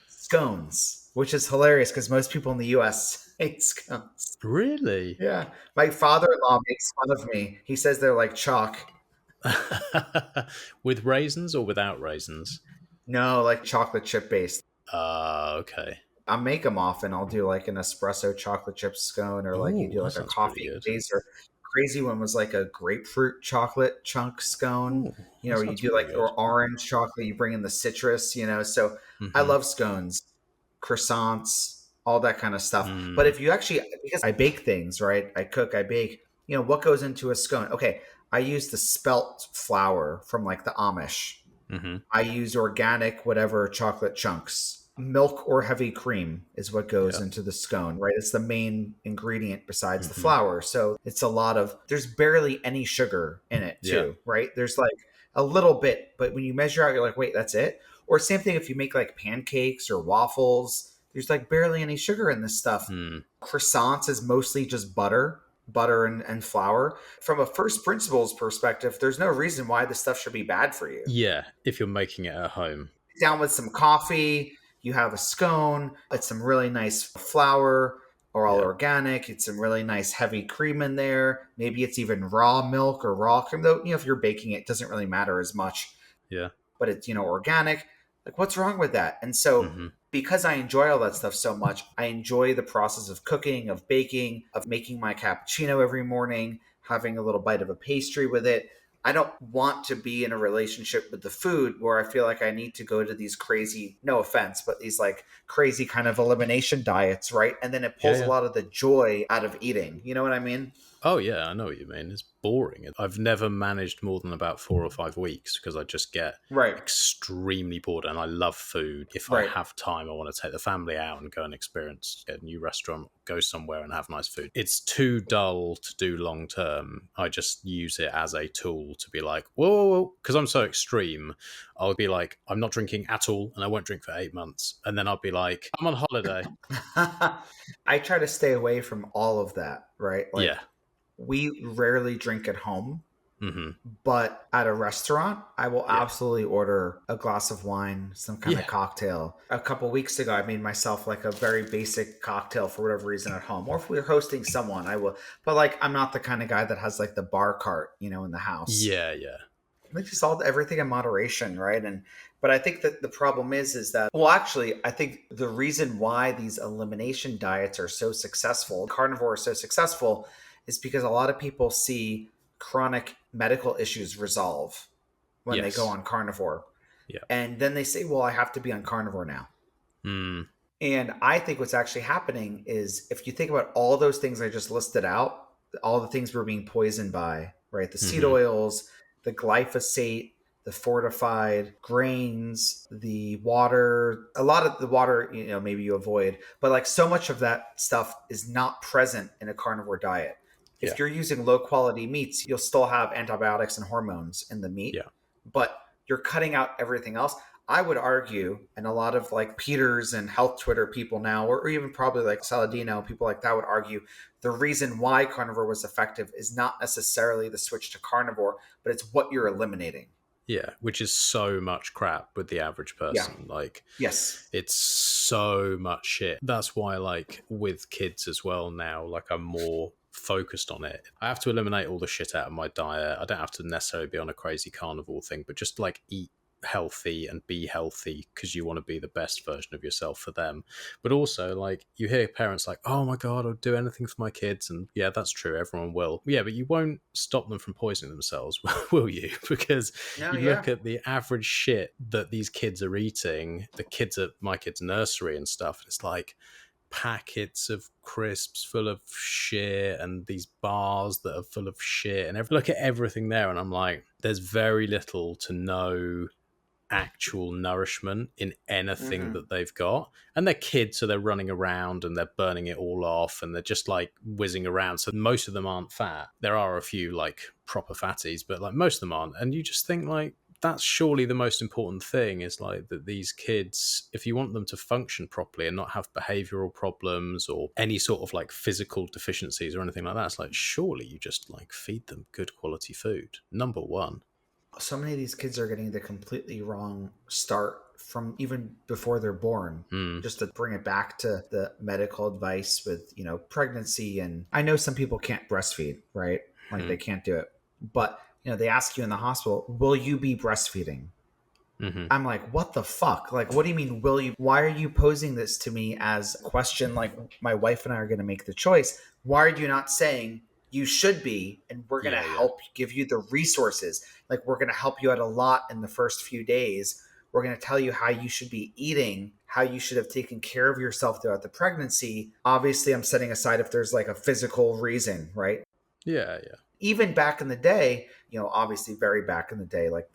Scones, which is hilarious because most people in the U.S. hate scones. Really? Yeah. My father-in-law makes fun of me. He says they're like chalk. With raisins or without raisins? No, like chocolate chip based. Okay. I'll make them often. I'll do like an espresso chocolate chip scone or like you do like a coffee base, or crazy one was like a grapefruit chocolate chunk scone. Or you do like or orange chocolate, you bring in the citrus, so I love scones, croissants, all that kind of stuff. But if you actually, because I bake things, right? I cook, I bake, what goes into a scone? Okay. I use the spelt flour from like the Amish. I use organic, whatever chocolate chunks. Milk or heavy cream is what goes into the scone, right? It's the main ingredient besides the flour. So it's there's barely any sugar in it too, right? There's like a little bit, but when you measure out, you're like, wait, that's it? Or same thing if you make like pancakes or waffles, there's like barely any sugar in this stuff. Croissants is mostly just butter and flour. From a first principles perspective, there's no reason why this stuff should be bad for you. Yeah, if you're making it at home. Down with some coffee, you have a scone, it's some really nice flour or all organic. It's some really nice heavy cream in there. Maybe it's even raw milk or raw cream, though, if you're baking it doesn't really matter as much. Yeah. But it's, organic. Like, what's wrong with that? And so because I enjoy all that stuff so much, I enjoy the process of cooking, of baking, of making my cappuccino every morning, having a little bite of a pastry with it. I don't want to be in a relationship with the food where I feel like I need to go to these crazy, no offense, but these like crazy kind of elimination diets, right? And then it pulls a lot of the joy out of eating. You know what I mean? Oh yeah, I know what you mean. It's boring. I've never managed more than about 4 or 5 weeks because I just get Right. extremely bored, and I love food. If I Right. have time, I want to take the family out and go and experience a new restaurant, go somewhere and have nice food. It's too dull to do long term. I just use it as a tool to be like, whoa, because I'm so extreme. I'll be like, I'm not drinking at all, and I won't drink for 8 months, and then I'll be like, I'm on holiday. I try to stay away from all of that, right? Like, Yeah. we rarely drink at home, Mm-hmm. but at a restaurant, I will Yeah. absolutely order a glass of wine, some kind of Yeah. cocktail. A couple weeks ago, I made myself like a very basic cocktail for whatever reason at home. Or if we're hosting someone, I will. But like, I'm not the kind of guy that has like the bar cart, in the house. Yeah. Yeah. Like, just everything in moderation, right? But I think that the problem is that, well, actually, I think the reason why these elimination diets are so successful, carnivore is so successful, is because a lot of people see chronic medical issues resolve when they go Yes. on carnivore. Yeah. And then they say, well, I have to be on carnivore now. Mm. And I think what's actually happening is, if you think about all those things I just listed out, all the things we're being poisoned by, right? The seed oils, the glyphosate, the fortified grains, the water, a lot of the water, maybe you avoid, but like so much of that stuff is not present in a carnivore diet. Yeah. If you're using low quality meats, you'll still have antibiotics and hormones in the meat, Yeah. but you're cutting out everything else. I would argue, and a lot of like Peters and health Twitter people now, or even probably like Saladino, people like that would argue, the reason why carnivore was effective is not necessarily the switch to carnivore, but it's what you're eliminating. Yeah, which is so much crap with the average person. Yeah. Like, Yes. it's so much shit. That's why, like, with kids as well now, like, I'm more focused on it. I have to eliminate all the shit out of my diet. I don't have to necessarily be on a crazy carnivore thing, but just like eat healthy and be healthy because you want to be the best version of yourself for them. But also, like, you hear parents like, oh my god, I'll do anything for my kids, and yeah, that's true, everyone will. Yeah, but you won't stop them from poisoning themselves, will you? Because look at the average shit that these kids are eating, the kids at my kids' nursery and stuff, it's like packets of crisps full of shit and these bars that are full of shit, and look at everything there, and I'm like, there's very little to no actual nourishment in anything that they've got. And they're kids, so they're running around and they're burning it all off and they're just like whizzing around, so most of them aren't fat. There are a few like proper fatties, but like most of them aren't. And you just think like, that's surely the most important thing, is like that these kids, if you want them to function properly and not have behavioral problems or any sort of like physical deficiencies or anything like that, it's like, surely you just like feed them good quality food. Number one. So many of these kids are getting the completely wrong start from even before they're born. Just to bring it back to the medical advice with, pregnancy. And I know some people can't breastfeed, right? Like they can't do it. But, they ask you in the hospital, will you be breastfeeding? I'm like, what the fuck? Like, what do you mean, will you? Why are you posing this to me as a question? Like, my wife and I are going to make the choice. Why are you not saying you should be, and we're going to help give you the resources? Like, we're going to help you out a lot in the first few days. We're going to tell you how you should be eating, how you should have taken care of yourself throughout the pregnancy. Obviously, I'm setting aside if there's like a physical reason, right? Yeah. Even back in the day, obviously very back in the day, like,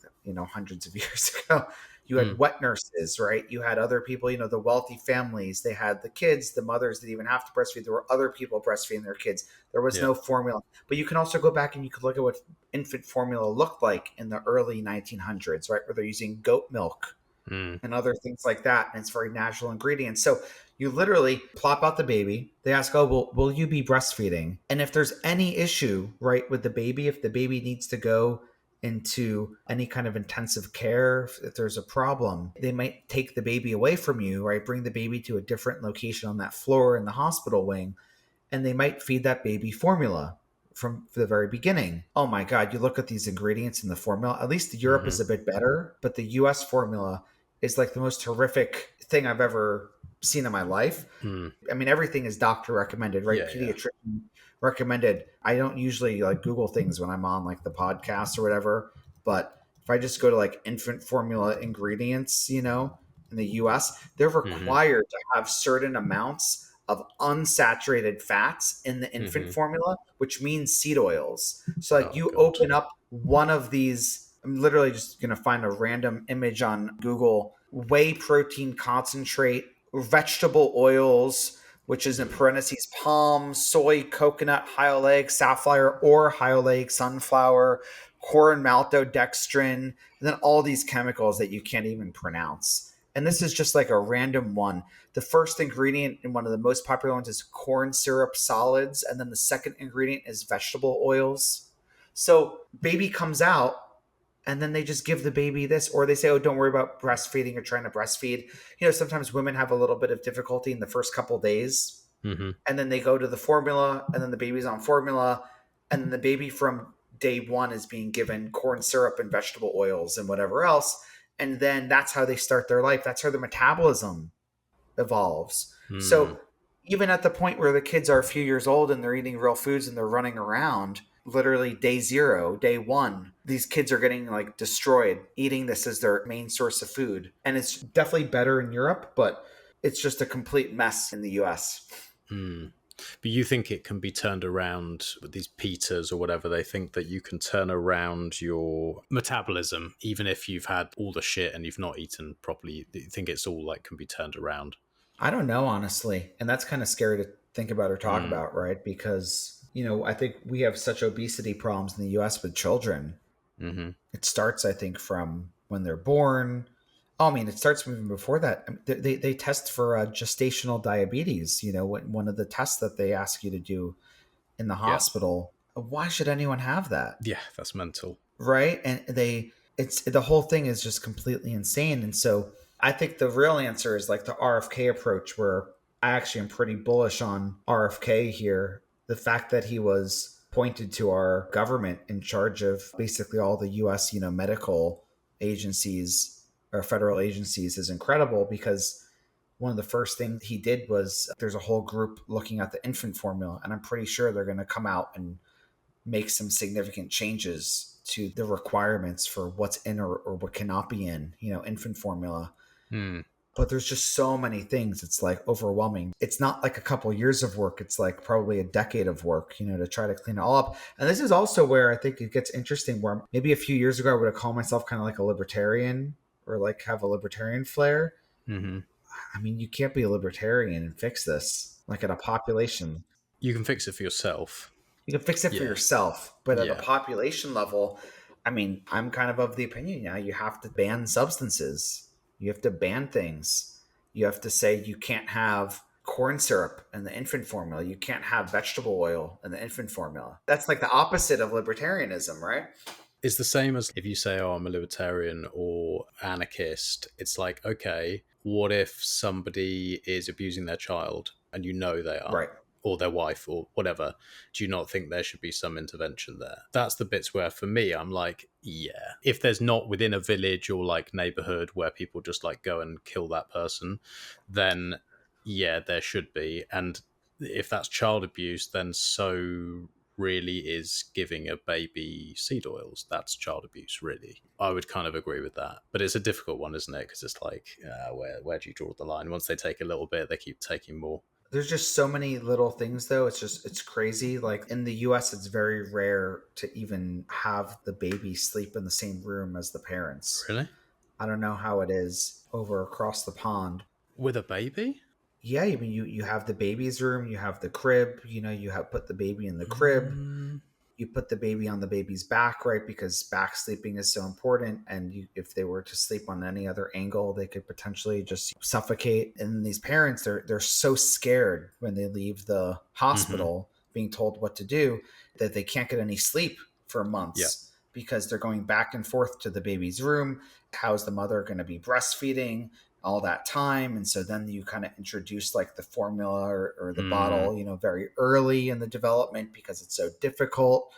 hundreds of years ago, you had wet nurses, right? You had other people, the wealthy families, they had the kids, the mothers that even have to breastfeed. There were other people breastfeeding their kids. There was no formula. But you can also go back and you could look at what infant formula looked like in the early 1900s, right? Where they're using goat milk and other things like that. And it's very natural ingredients. So you literally plop out the baby. They ask, oh, well, will you be breastfeeding? And if there's any issue, right, with the baby, if the baby needs to go into any kind of intensive care, if there's a problem, they might take the baby away from you, right? Bring the baby to a different location on that floor in the hospital wing, and they might feed that baby formula from the very beginning. Oh my God, you look at these ingredients in the formula, at least Europe is a bit better, but the US formula is like the most horrific thing I've ever seen in my life. I mean, everything is doctor recommended, right? Pediatrician recommended. I don't usually like Google things when I'm on like the podcast or whatever, but if I just go to like infant formula ingredients, in the US, they're required to have certain amounts of unsaturated fats in the infant formula, which means seed oils. So like you God. open up one of these, I'm literally just going to find a random image on Google, whey protein concentrate, vegetable oils, which is in parentheses palm, soy, coconut, high oleic, safflower, or high oleic sunflower, corn maltodextrin, and then all these chemicals that you can't even pronounce. And this is just like a random one. The first ingredient in one of the most popular ones is corn syrup solids, and then the second ingredient is vegetable oils. So baby comes out, and then they just give the baby this, or they say, oh, don't worry about breastfeeding or trying to breastfeed. You know, sometimes women have a little bit of difficulty in the first couple days, and then they go to the formula, and then the baby's on formula, and then the baby from day one is being given corn syrup and vegetable oils and whatever else. And then that's how they start their life. That's how their metabolism evolves. So even at the point where the kids are a few years old and they're eating real foods and they're running around, literally day zero, day one, these kids are getting like destroyed, eating this as their main source of food. And it's definitely better in Europe, but it's just a complete mess in the US. But you think it can be turned around with these Peters or whatever? They think that you can turn around your metabolism even if you've had all the shit and you've not eaten properly. You think it's all like can be turned around? I don't know, honestly. And that's kind of scary to think about or talk about, right? Because, you know, I think we have such obesity problems in the US with children. It starts, I think, from when they're born. Oh, I mean, it starts even before that. I mean, they test for gestational diabetes, you know, one of the tests that they ask you to do in the hospital. Why should anyone have that? Yeah, that's mental. Right? And the whole thing is just completely insane. And so I think the real answer is like the RFK approach, where I actually am pretty bullish on RFK here. The fact that he was pointed to our government in charge of basically all the US, you know, medical agencies or federal agencies is incredible, because one of the first things he did was there's a whole group looking at the infant formula, and I'm pretty sure they're going to come out and make some significant changes to the requirements for what's in or what cannot be in, you know, infant formula. But there's just so many things. It's like overwhelming. It's not like a couple years of work. It's like probably a decade of work, you know, to try to clean it all up. And this is also where I think it gets interesting, where maybe a few years ago, I would have called myself kind of like a libertarian, or like have a libertarian flair. I mean, you can't be a libertarian and fix this like at a population. You can fix it for yourself. You can fix it for yourself, but at a population level, I mean, I'm kind of the opinion now you have to ban substances. You have to ban things. You have to say you can't have corn syrup in the infant formula. You can't have vegetable oil in the infant formula. That's like the opposite of libertarianism, right? It's the same as if you say, oh, I'm a libertarian or anarchist. It's like, okay, what if somebody is abusing their child and you know they are? Right. Or their wife or whatever. Do you not think there should be some intervention there? That's the bits where, for me, I'm like, yeah. If there's not within a village or like neighborhood where people just like go and kill that person, then yeah, there should be. And if that's child abuse, then so really is giving a baby seed oils. That's child abuse, really. I would kind of agree with that. But it's a difficult one, isn't it? Because it's like, where do you draw the line? Once they take a little bit, they keep taking more. There's just so many little things, though. It's crazy. Like in the US, it's very rare to even have the baby sleep in the same room as the parents. Really? I don't know how it is over across the pond. With a baby? Yeah, I mean, you have the baby's room, you have the crib, you know, you have put the baby in the crib. You put the baby on the baby's back, right? Because back sleeping is so important. And if they were to sleep on any other angle, they could potentially just suffocate. And these parents, they're so scared when they leave the hospital being told what to do, that they can't get any sleep for months because they're going back and forth to the baby's room. How's the mother going to be breastfeeding all that time? And so then you kind of introduce like the formula or the bottle, you know, very early in the development because it's so difficult.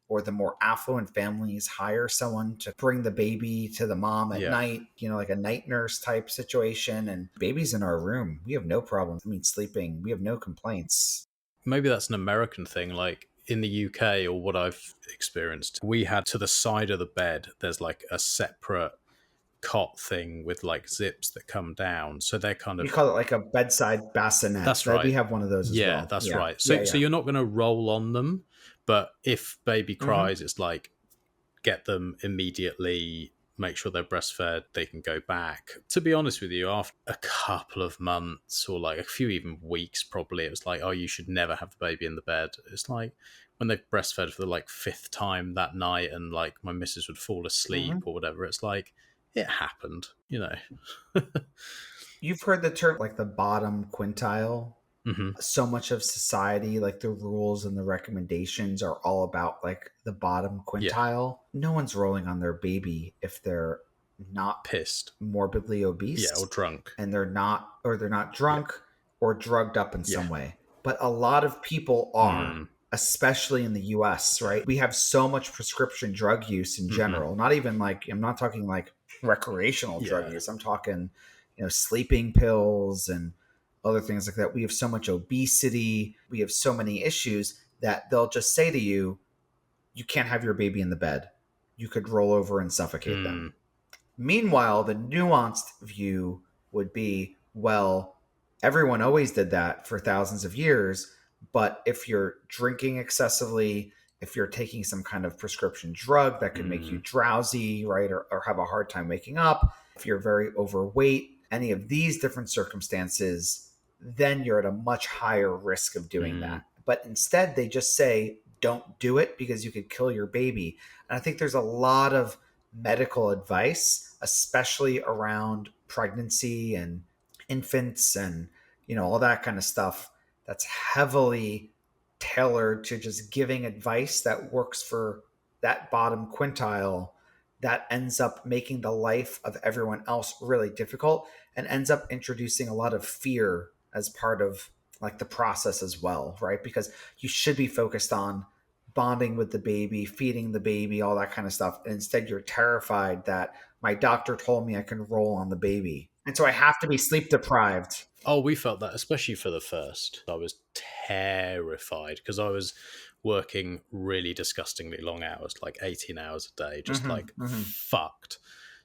Or the more affluent families hire someone to bring the baby to the mom at night, you know, like a night nurse type situation. And baby's in our room. We have no problem. I mean, sleeping, we have no complaints. Maybe that's an American thing. Like in the UK, or what I've experienced, we had to the side of the bed, there's like a separate cot thing with like zips that come down. So they're kind We of, call it like a bedside bassinet. that's right. We have one of those as well. That's yeah. right. So so you're not going to roll on them, but if baby cries, it's like get them immediately, make sure they're breastfed, they can go back. To be honest with you, after a couple of months or like a few even weeks, probably, it was like, oh, you should never have the baby in the bed. It's like when they've breastfed for the like 5th time that night and like my missus would fall asleep or whatever. It's like, it happened, you know. You've heard the term like the bottom quintile. So much of society, like the rules and the recommendations are all about like the bottom quintile. No one's rolling on their baby if they're not Pissed, morbidly obese, or drunk, and they're not drunk or drugged up in some way. But a lot of people are, especially in the US, right? We have so much prescription drug use in general. Not even like, I'm not talking like recreational drug use. I'm talking, you know, sleeping pills and other things like that. We have so much obesity. We have so many issues that they'll just say to you, you can't have your baby in the bed. You could roll over and suffocate them. Meanwhile, the nuanced view would be, well, everyone always did that for thousands of years. But if you're drinking excessively, if you're taking some kind of prescription drug that could make you drowsy, right, or have a hard time waking up, if you're very overweight, any of these different circumstances, then you're at a much higher risk of doing that. But instead, they just say, don't do it because you could kill your baby. And I think there's a lot of medical advice, especially around pregnancy and infants and, you know, all that kind of stuff, that's heavily tailored to just giving advice that works for that bottom quintile, that ends up making the life of everyone else really difficult and ends up introducing a lot of fear as part of like the process as well, right? Because you should be focused on bonding with the baby, feeding the baby, all that kind of stuff. And instead you're terrified that my doctor told me I can roll on the baby. And so I have to be sleep deprived. Oh, we felt that, especially for the first. I was terrified because I was working really disgustingly long hours, like 18 hours a day, just fucked.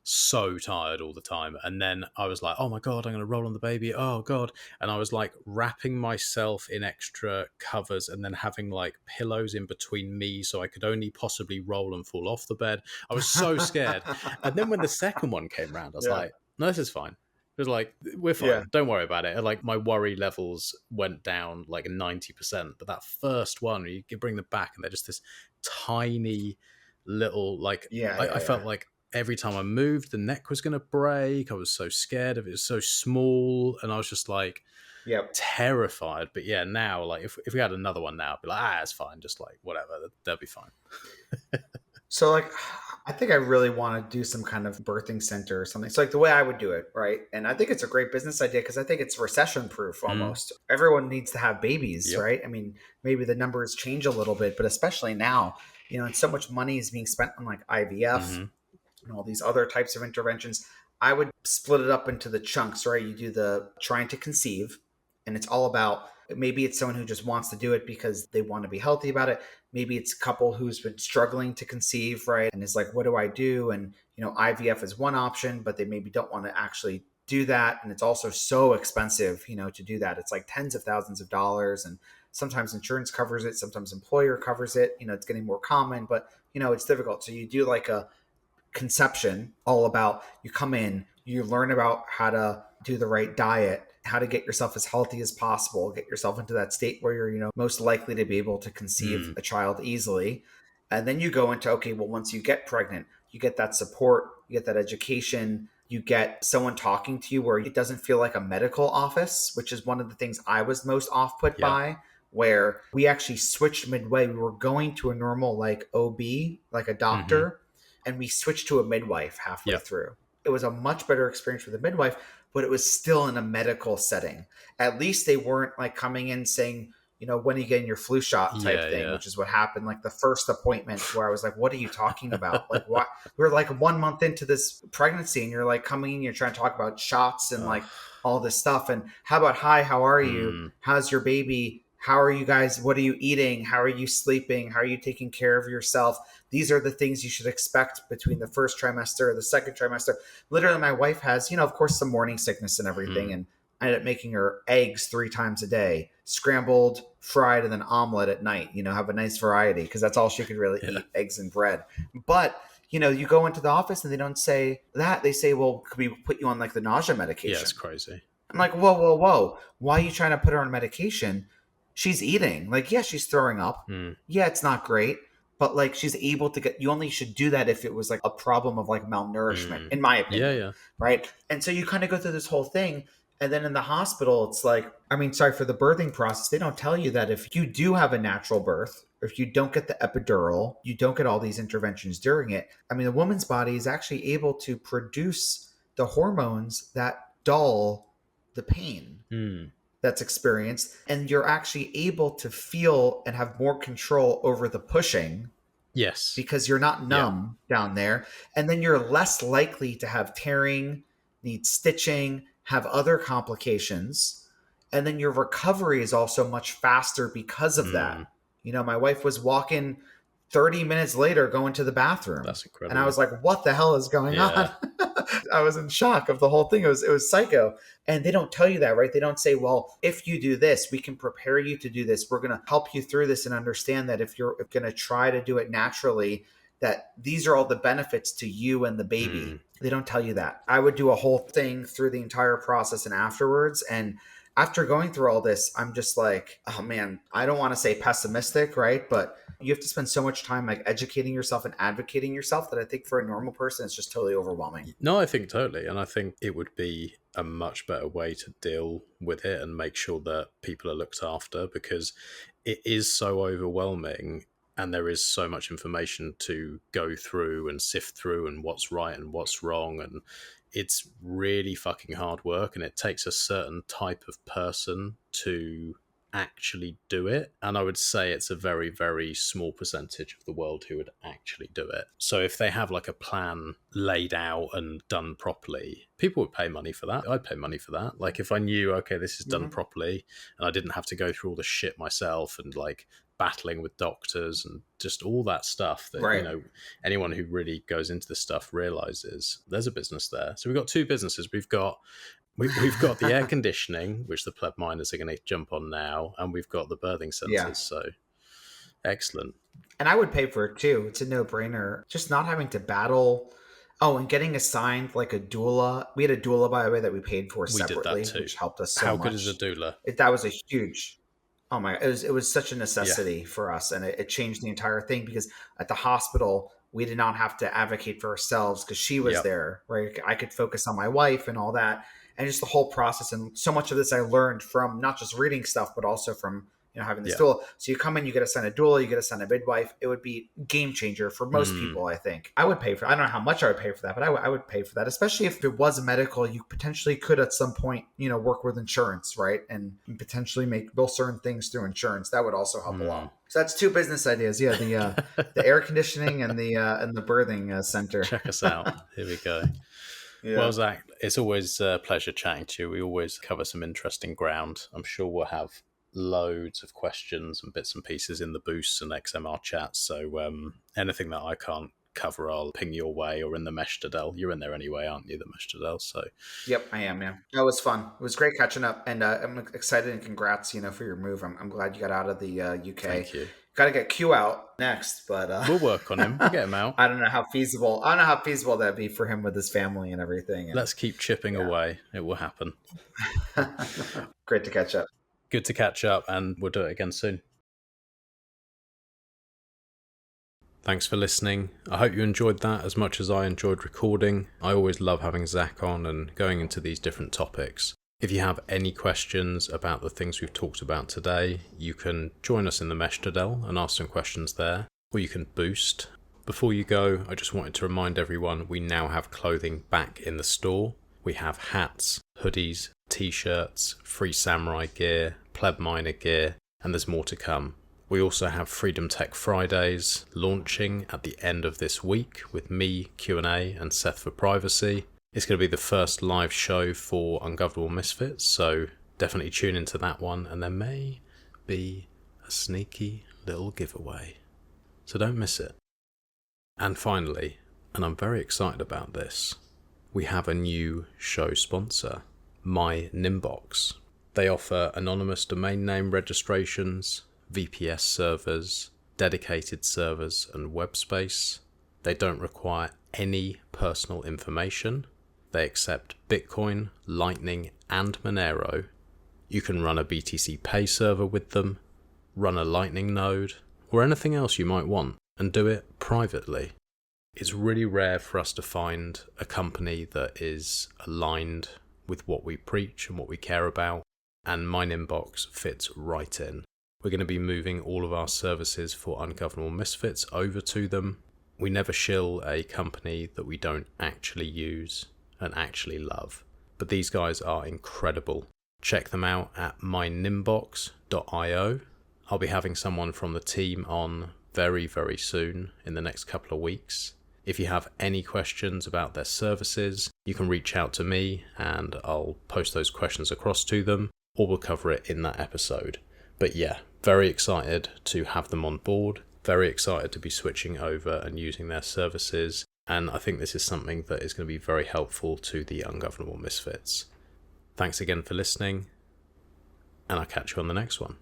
So tired all the time. And then I was like, oh my God, I'm going to roll on the baby. Oh God. And I was like wrapping myself in extra covers and then having like pillows in between me so I could only possibly roll and fall off the bed. I was so scared. And then when the second one came around, I was like, no, this is fine. It was like, we're fine. Don't worry about it. And like my worry levels went down like 90%. But that first one, you can bring them back and they're just this tiny little, like, I felt like every time I moved, the neck was going to break. I was so scared of it. It was so small. And I was just like, terrified. But yeah, now, like, if we had another one now, I'd be like, it's fine. Just like, whatever. They'll be fine. So, like, I think I really want to do some kind of birthing center or something. So, like, the way I would do it, right? And I think it's a great business idea because I think it's recession-proof almost. Everyone needs to have babies, right? I mean, maybe the numbers change a little bit, but especially now, you know, and so much money is being spent on, like, IVF and all these other types of interventions. I would split it up into the chunks, right? You do the trying to conceive, and it's all about, maybe it's someone who just wants to do it because they want to be healthy about it. Maybe it's a couple who's been struggling to conceive, right? And is like, what do I do? And, you know, IVF is one option, but they maybe don't want to actually do that. And it's also so expensive, you know, to do that. It's like tens of thousands of dollars. And sometimes insurance covers it. Sometimes employer covers it. You know, it's getting more common, but, you know, it's difficult. So you do like a conception, all about, you come in, you learn about how to do the right diet, how to get yourself as healthy as possible, get yourself into that state where you're, you know, most likely to be able to conceive a child easily. And then you go into, okay, well, once you get pregnant, you get that support, you get that education, you get someone talking to you where it doesn't feel like a medical office, which is one of the things I was most off put by, where we actually switched midway. We were going to a normal like OB, like a doctor, and we switched to a midwife halfway through. It was a much better experience for the midwife, but it was still in a medical setting. At least they weren't like coming in saying, you know, when are you getting your flu shot type thing, which is what happened. Like the first appointment where I was like, what are you talking about? Like, what? We're like 1 month into this pregnancy and you're like coming in, you're trying to talk about shots and like all this stuff. And how about, hi, how are you? How's your baby? how are you guys, what are you eating? How are you sleeping? How are you taking care of yourself? These are the things you should expect between the first trimester or the second trimester. Literally, my wife has, of course, some morning sickness and everything. And I ended up making her eggs 3 times a day, scrambled, fried, and then omelet at night, have a nice variety because that's all she could really eat, eggs and bread. But, you go into the office and they don't say that. They say, well, could we put you on like the nausea medication? Yeah, it's crazy. I'm like, whoa. Why are you trying to put her on medication? She's eating. Like, yeah, she's throwing up. Yeah, it's not great. But like she's able to get, you only should do that if it was like a problem of like malnourishment, in my opinion. Yeah. Right. And so you kind of go through this whole thing. And then in the hospital, it's like, sorry, for the birthing process, they don't tell you that if you do have a natural birth, or if you don't get the epidural, you don't get all these interventions during it. The woman's body is actually able to produce the hormones that dull the pain that's experienced. And you're actually able to feel and have more control over the pushing. Yes. Because you're not numb down there. And then you're less likely to have tearing, need stitching, have other complications. And then your recovery is also much faster because of that. My wife was walking 30 minutes later going to the bathroom. That's incredible. And I was like, what the hell is going on? I was in shock of the whole thing. It was psycho. And they don't tell you that, right? They don't say, well, if you do this, we can prepare you to do this. We're going to help you through this and understand that if you're going to try to do it naturally, that these are all the benefits to you and the baby. They don't tell you that. I would do a whole thing through the entire process and afterwards. And after going through all this, I'm just like, oh man, I don't want to say pessimistic, right? But you have to spend so much time like educating yourself and advocating yourself that I think for a normal person, it's just totally overwhelming. No, I think totally. And I think it would be a much better way to deal with it and make sure that people are looked after, because it is so overwhelming. And there is so much information to go through and sift through and what's right and what's wrong. And it's really fucking hard work. And it takes a certain type of person to actually do it. And I would say it's a very, very small percentage of the world who would actually do it. So if they have like a plan laid out and done properly, people would pay money for that. I'd pay money for that. Like if I knew, okay, this is done properly and I didn't have to go through all the shit myself and like battling with doctors and just all that stuff that anyone who really goes into this stuff realizes there's a business there. So we've got 2 businesses. We've got the air conditioning, which the pleb miners are going to jump on now, and we've got the birthing centers. So excellent. And I would pay for it too. It's a no-brainer. Just not having to battle. Oh, and getting assigned like a doula. We had a doula, by the way, that we paid for separately, which helped us so much. How good is a doula? That was a huge... Oh my! It was such a necessity for us, and it changed the entire thing because at the hospital we did not have to advocate for ourselves because she was there, right? I could focus on my wife and all that, and just the whole process. And so much of this I learned from not just reading stuff, but also from having this doula. So you come in, you get assigned a doula, you get assigned a midwife. It would be game changer for most people, I think. I would pay for. I don't know how much I would pay for that, but I would pay for that, especially if it was medical. You potentially could at some point, work with insurance, right, and potentially bill certain things through insurance. That would also help a lot. So that's 2 business ideas. Yeah, the air conditioning and the birthing center. Check us out. Here we go. Yeah. Well, Zach, it's always a pleasure chatting to you. We always cover some interesting ground. I'm sure we'll have loads of questions and bits and pieces in the boosts and XMR chats. So anything that I can't cover, I'll ping your way, or in the Meshtadel. You're in there anyway, aren't you, the Meshtadel? So yep, I am. Yeah, that was fun. It was great catching up, and I'm excited and congrats, for your move. I'm glad you got out of the UK. Thank you. Got to get Q out next, but we'll work on him. We'll get him out. I don't know how feasible that'd be for him with his family and everything. Let's keep chipping away. It will happen. Great to catch up. Good to catch up, and we'll do it again soon. Thanks for listening. I hope you enjoyed that as much as I enjoyed recording. I always love having Zach on and going into these different topics. If you have any questions about the things we've talked about today, you can join us in the Meshtadel and ask some questions there, or you can boost. Before you go, I just wanted to remind everyone we now have clothing back in the store. We have hats, hoodies, t-shirts, free samurai gear, pleb miner gear, and there's more to come. We also have Freedom Tech Fridays launching at the end of this week with me, Q&A, and Seth for Privacy. It's going to be the first live show for Ungovernable Misfits, so definitely tune into that one, and there may be a sneaky little giveaway. So don't miss it. And finally, and I'm very excited about this, we have a new show sponsor, My Nimbox. They offer anonymous domain name registrations, VPS servers, dedicated servers and web space. They don't require any personal information. They accept Bitcoin, Lightning and Monero. You can run a BTC Pay server with them, run a Lightning node, or anything else you might want, and do it privately. It's really rare for us to find a company that is aligned with what we preach and what we care about, and My Nimbox fits right in. We're going to be moving all of our services for Ungovernable Misfits over to them. We never shill a company that we don't actually use and actually love. But these guys are incredible. Check them out at mynimbox.io. I'll be having someone from the team on very, very soon in the next couple of weeks. If you have any questions about their services, you can reach out to me and I'll post those questions across to them, or we'll cover it in that episode. But yeah, very excited to have them on board, very excited to be switching over and using their services, and I think this is something that is going to be very helpful to the Ungovernable Misfits. Thanks again for listening, and I'll catch you on the next one.